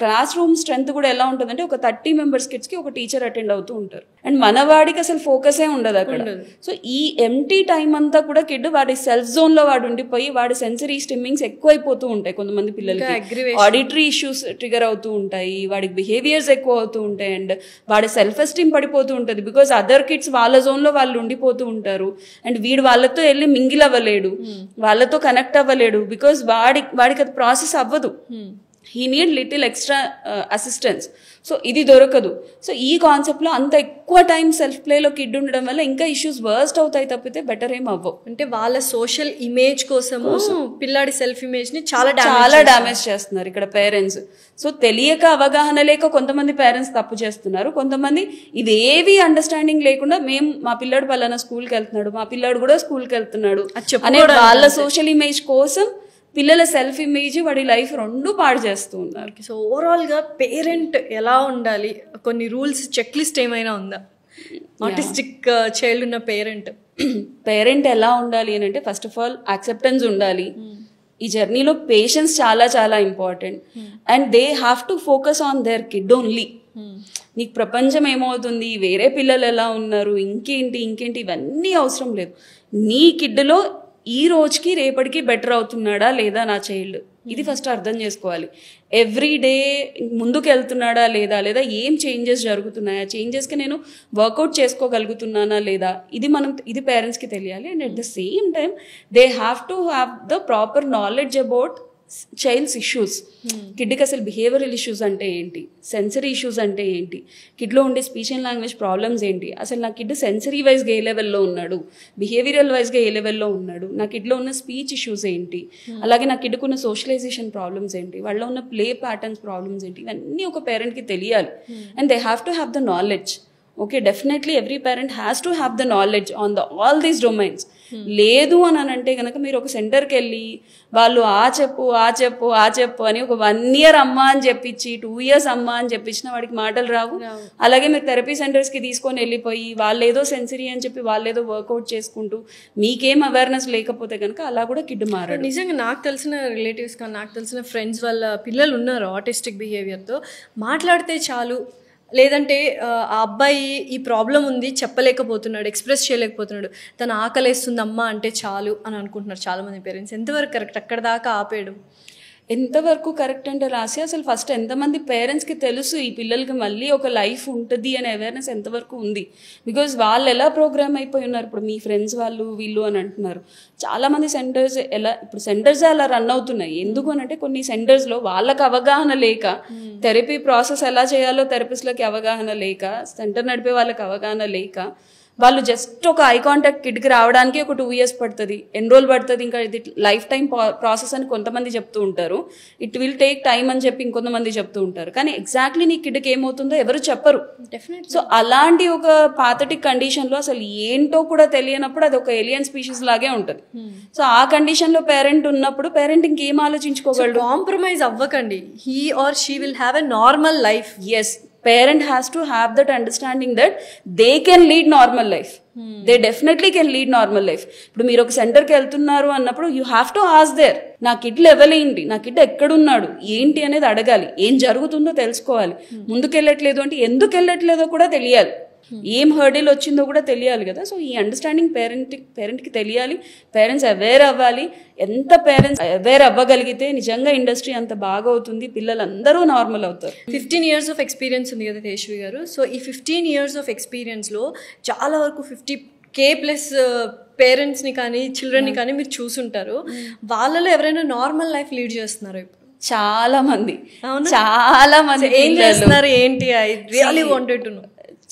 క్లాస్ రూమ్ స్ట్రెంత్ కూడా ఎలా ఉంటుందంటే, ఒక 30 members కిడ్స్ కి ఒక టీచర్ అటెండ్ అవుతూ ఉంటారు. అండ్ మన వాడికి అసలు ఫోకసే ఉండదు అక్కడ. సో ఈ ఎంటీ టైం అంతా కూడా కిడ్ వాడి సెల్ఫ్ జోన్ లో వాడు ఉండిపోయి, వాడి సెన్సరీ స్టిమ్మింగ్స్ ఎక్కువైపోతూ ఉంటాయి. కొంతమంది పిల్లలకి ఆడిటరీ ఇష్యూస్ ట్రిగర్ అవుతూ ఉంటాయి, వాడికి బిహేవియర్స్ ఎక్కువ అవుతూ ఉంటాయి, అండ్ వాడి సెల్ఫ్ ఎస్టీమ్ పడిపోతూ ఉంటుంది. బికాస్ అదర్ కిడ్స్ వాళ్ళ జోన్ లో వాళ్ళు ఉండిపోతూ ఉంటారు. అండ్ వీడు వాళ్ళతో వెళ్ళి మింగిల్ అవ్వలేడు, వాళ్ళతో కనెక్ట్ అవ్వలేడు, బికాస్ వాడికి అది ప్రాసెస్ అవ్వదు. He need little extra assistance. So ఇది దొరకదు. సో ఈ కాన్సెప్ట్లో అంత ఎక్కువ టైం సెల్ఫ్ ప్లేలో కిడ్ ఉండడం వల్ల ఇంకా ఇష్యూస్ వర్స్ట్ అవుతాయి తప్పితే బెటర్ ఏం అవ్వవు. అంటే వాళ్ళ సోషల్ ఇమేజ్ కోసము పిల్లాడి సెల్ఫ్ ఇమేజ్ ని చాలా డ్యామేజ్ చేస్తున్నారు ఇక్కడ పేరెంట్స్. సో తెలియక, అవగాహన లేక కొంతమంది పేరెంట్స్ తప్పు చేస్తున్నారు. కొంతమంది ఇదేవి అండర్స్టాండింగ్ లేకుండా, మేము మా పిల్లాడు పలానా స్కూల్కి వెళ్తున్నాడు, మా పిల్లాడు కూడా స్కూల్కి వెళ్తున్నాడు అనే వాళ్ళ సోషల్ ఇమేజ్ కోసం పిల్లల సెల్ఫ్ ఇమేజ్, వాడి లైఫ్ రెండు పాడు చేస్తూ ఉన్నారు. సో ఓవరాల్గా పేరెంట్ ఎలా ఉండాలి, కొన్ని రూల్స్, చెక్ లిస్ట్ ఏమైనా ఉందా ఆటిస్టిక్ చైల్డ్ ఉన్న పేరెంట్ ఎలా ఉండాలి అని అంటే, ఫస్ట్ ఆఫ్ ఆల్ యాక్సెప్టెన్స్ ఉండాలి. ఈ జర్నీలో పేషెన్స్ చాలా చాలా important. And they have to focus on their kid only. నీకు ప్రపంచం ఏమవుతుంది, వేరే పిల్లలు ఎలా ఉన్నారు, ఇంకేంటి ఇవన్నీ అవసరం లేదు. నీ కిడ్లో ఈ రోజుకి రేపటికి బెటర్ అవుతున్నాడా లేదా నా చైల్డ్, ఇది ఫస్ట్ అర్థం చేసుకోవాలి. ఎవ్రీ డే ముందుకు వెళ్తున్నాడా లేదా ఏం చేంజెస్ జరుగుతున్నాయా, చేంజెస్కి నేను వర్కౌట్ చేసుకోగలుగుతున్నానా లేదా, ఇది పేరెంట్స్కి తెలియాలి. And at the same time they have to have the proper knowledge about child's issues. కిడ్కి అసలు బిహేవియరల్ ఇష్యూస్ అంటే ఏంటి, సెన్సరీ ఇష్యూస్ అంటే ఏంటి, కిడ్లో ఉండే స్పీచ్ అండ్ లాంగ్వేజ్ ప్రాబ్లమ్స్ ఏంటి, అసలు నా కిడ్ సెన్సరీ వైజ్గా ఏ లెవెల్లో ఉన్నాడు, బిహేవియరల్ వైజ్గా ఏ లెవెల్లో ఉన్నాడు, నా కిడ్లో ఉన్న స్పీచ్ ఇష్యూస్ ఏంటి, అలాగే నా కిడ్కు ఉన్న సోషలైజేషన్ ప్రాబ్లమ్స్ ఏంటి, వాళ్ళలో ఉన్న ప్లే ప్యాటర్న్స్ ప్రాబ్లమ్స్ ఏంటి, ఇవన్నీ ఒక పేరెంట్కి తెలియాలి. And they have to have the knowledge. Okay, definitely every parent has to have the knowledge on all these domains. లేదు అని అంటే కనుక మీరు ఒక సెంటర్కి వెళ్ళి వాళ్ళు ఆ చెప్పు అని ఒక 1 year అమ్మ అని చెప్పించి 2 years అమ్మ అని చెప్పించిన వాడికి మాటలు రావు. అలాగే మీరు థెరపీ సెంటర్స్కి తీసుకొని వెళ్ళిపోయి వాళ్ళు ఏదో సెన్సరీ అని చెప్పి వాళ్ళు ఏదో వర్కౌట్ చేసుకుంటూ మీకేం అవేర్నెస్ లేకపోతే కనుక అలా కూడా కిడ్ మారాడు. నిజంగా నాకు తెలిసిన రిలేటివ్స్ కానీ నాకు తెలిసిన ఫ్రెండ్స్ వాళ్ళ పిల్లలు ఉన్నారు ఆటిస్టిక్ బిహేవియర్తో. మాట్లాడితే చాలు, లేదంటే ఆ అబ్బాయి ఈ ప్రాబ్లం ఉంది చెప్పలేకపోతున్నాడు, ఎక్స్ప్రెస్ చేయలేకపోతున్నాడు, తను ఆకలేస్తుంది అమ్మ అంటే చాలు అని అనుకుంటున్నారు చాలామంది పేరెంట్స్. ఎంతవరకు కరెక్ట్? అక్కడ దాకా ఆపేయడం ఎంతవరకు కరెక్ట్ అంటే రాసి అసలు ఫస్ట్ ఎంతమంది పేరెంట్స్కి తెలుసు ఈ పిల్లలకి మళ్ళీ ఒక లైఫ్ ఉంటుంది అనే అవేర్నెస్ ఎంతవరకు ఉంది? బికాజ్ వాళ్ళు ఎలా ప్రోగ్రామ్ అయిపోయి ఉన్నారు, ఇప్పుడు మీ ఫ్రెండ్స్ వాళ్ళు వీళ్ళు అని అంటున్నారు. చాలామంది సెంటర్స్ ఇప్పుడు సెంటర్స్ అలా రన్ అవుతున్నాయి. ఎందుకు అని అంటే కొన్ని సెంటర్స్లో వాళ్ళకి అవగాహన లేక, థెరపీ ప్రాసెస్ ఎలా చేయాలో థెరపిస్ట్లకి అవగాహన లేక, సెంటర్ నడిపే వాళ్ళకి అవగాహన లేక, వాళ్ళు జస్ట్ ఒక ఐ కాంటాక్ట్ కిడ్కి రావడానికి ఒక 2 years పడుతుంది, ఎన్రోల్ పడుతుంది, ఇంకా ఇది లైఫ్ టైం ప్రాసెస్ అని కొంతమంది చెప్తూ ఉంటారు. ఇట్ విల్ టేక్ టైమ్ అని చెప్పి ఇంకొంతమంది చెప్తూ ఉంటారు. కానీ ఎగ్జాక్ట్లీ నీ కిడ్కి ఏమవుతుందో ఎవరు చెప్పరు. సో అలాంటి ఒక పాథటిక్ కండిషన్లో అసలు ఏంటో కూడా తెలియనప్పుడు అది ఒక ఏలియన్ స్పీషీస్ లాగే ఉంటుంది. సో ఆ కండిషన్లో పేరెంట్ ఉన్నప్పుడు పేరెంట్ ఇంకేం ఆలోచించుకోగలడు? కాంప్రమైజ్ అవ్వకండి. He or she will have a normal life. Yes, parent has to have that understanding that they can lead normal life. They definitely can lead normal life. ఇప్పుడు మీరు ఒక సెంటర్కి వెళ్తున్నారు అన్నప్పుడు you have to ask there, నా కిడ్ లెవెల్ ఏంటి, నా కిడ్ ఎక్కడున్నాడు ఏంటి అనేది అడగాలి. ఏం జరుగుతుందో తెలుసుకోవాలి. ముందుకెళ్ళట్లేదు అంటే ఎందుకు వెళ్ళట్లేదో కూడా తెలియాలి. ఏం హర్డిల్ వచ్చిందో కూడా తెలియాలి కదా. సో ఈ అండర్స్టాండింగ్ పేరెంట్కి తెలియాలి. పేరెంట్స్ అవేర్ అవ్వాలి. ఎంత పేరెంట్స్ అవేర్ అవ్వగలిగితే నిజంగా ఇండస్ట్రీ అంత బాగా అవుతుంది, పిల్లలందరూ నార్మల్ అవుతారు. 15 years ఆఫ్ ఎక్స్పీరియన్స్ ఉంది కదా తేజస్వి గారు. సో ఈ 15 years ఆఫ్ ఎక్స్పీరియన్స్లో చాలా వరకు 50K+ పేరెంట్స్ని కానీ చిల్డ్రన్ని కానీ మీరు చూసుంటారు. వాళ్ళలో ఎవరైనా నార్మల్ లైఫ్ లీడ్ చేస్తున్నారు ఇప్పుడు? చాలా మంది ఏం చేస్తున్నారు ఏంటి? I really wanted to know.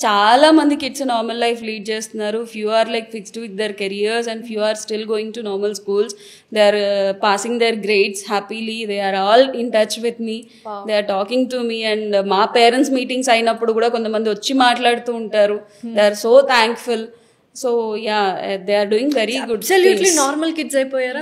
చాలా మంది కిడ్స్ నార్మల్ లైఫ్ లీడ్ చేస్తున్నారు. Few are like fixed with their careers and few are still going to normal schools. They are passing their grades happily. They are all in touch with me. They are talking to me. And మా పేరెంట్స్ మీటింగ్స్ అయినప్పుడు కూడా కొంతమంది వచ్చి మాట్లాడుతూ ఉంటారు. They are so thankful. So yeah, they are doing very good. Absolutely normal kids అయిపోయారా?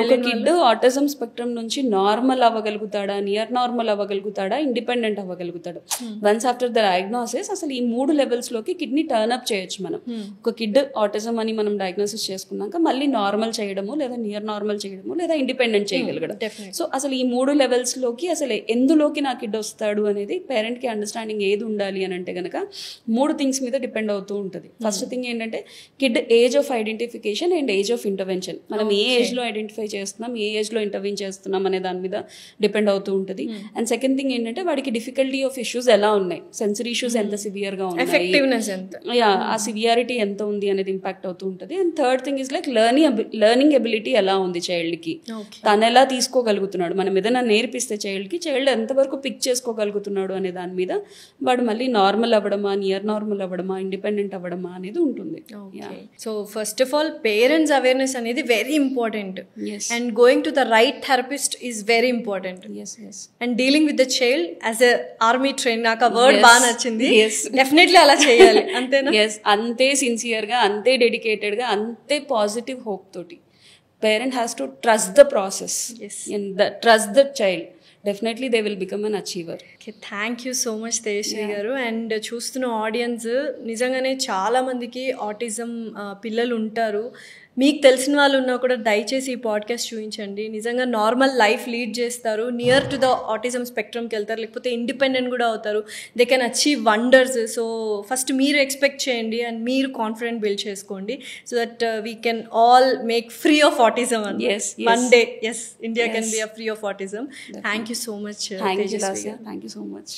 ఒక కిడ్ ఆటిజం స్పెక్ట్రమ్ నుంచి నార్మల్ అవ్వగలుగుతాడా, నియర్ నార్మల్ అవ్వగలుగుతాడా, ఇండిపెండెంట్ అవ్వగలుగుతాడా? వన్స్ ఆఫ్టర్ ద డయాగ్నోసిస్ అసలు ఈ 3 levels లోకి కిడ్నీ టర్న్ అప్ చేయొచ్చు మనం. ఒక కిడ్ ఆటిజం అని మనం డయాగ్నోసిస్ చేసుకున్నాక మళ్ళీ నార్మల్ చేయడము, లేదా నియర్ నార్మల్ చేయడము, లేదా ఇండిపెండెంట్ చేయగలగడం. సో అసలు ఈ 3 levels లోకి అసలు ఎందులోకి నా కిడ్ వస్తాడు అనేది పేరెంట్కి అండర్స్టాండింగ్ ఏది ఉండాలి అని అంటే కనుక 3 things మీద డిపెండ్ అవుతూ ఉంటుంది. ఫస్ట్ థింగ్ ఏంటంటే kid age of identification and age of intervention. మనం ఏ ఏజ్లో ఐడెంటిఫై చేస్తున్నాం, ఏ ఏజ్లో ఇంటర్వ్యూన్ చేస్తున్నాం అనే దాని మీద డిపెండ్ అవుతూ ఉంటుంది. అండ్ సెకండ్ థింగ్ ఏంటంటే వాడికి డిఫికల్టీ ఆఫ్ ఇష్యూస్ ఎలా ఉన్నాయి, సెన్సరీ ఇష్యూస్ ఎంత సివియర్గా ఉన్నాయి, ఆ సివియారిటీ ఎంత ఉంది అనేది ఇంపాక్ట్ అవుతూ ఉంటుంది. And third thing is like learning ability ఎలా ఉంది చైల్డ్కి, తను ఎలా తీసుకోగలుగుతున్నాడు, మనం ఏదైనా నేర్పిస్తే చైల్డ్ ఎంతవరకు పిక్ చేసుకోగలుగుతున్నాడు అనే దాని మీద వాడు మళ్ళీ నార్మల్ అవ్వడమా, నియర్ నార్మల్ అవ్వడమా, ఇండిపెండెంట్ అవ్వడమా అనేది ఉంటుంది. So first of all parents awareness అనేది very important. And going to the right therapist is very important. And dealing with the child as a army train, నాకు ఆ వర్డ్ బాగా నచ్చింది. డెఫినెట్లీ అలా చేయాలి. అంతేనా? అంతే సిన్సియర్గా, అంతే డెడికేటెడ్గా, అంతే పాజిటివ్ హోప్ తోటి. Parent has to trust the process and trust the child. Definitely they will become an achiever. Thank you so much Tejaswi garu. And చూస్తున్న ఆడియన్స్ నిజంగానే చాలామందికి ఆటిజం పిల్లలు ఉంటారు. మీకు తెలిసిన వాళ్ళు ఉన్నా కూడా దయచేసి ఈ పాడ్కాస్ట్ చూపించండి. నిజంగా నార్మల్ లైఫ్ లీడ్ చేస్తారు, నియర్ టు ద ఆటిజం స్పెక్ట్రమ్కి వెళ్తారు, లేకపోతే ఇండిపెండెంట్ కూడా అవుతారు. They can achieve wonders. So first మీరు ఎక్స్పెక్ట్ చేయండి అండ్ మీరు కాన్ఫిడెంట్ బిల్డ్ చేసుకోండి, so that we can all make free of autism and one day India can be free of autism. Thank you so much. Thank you so much.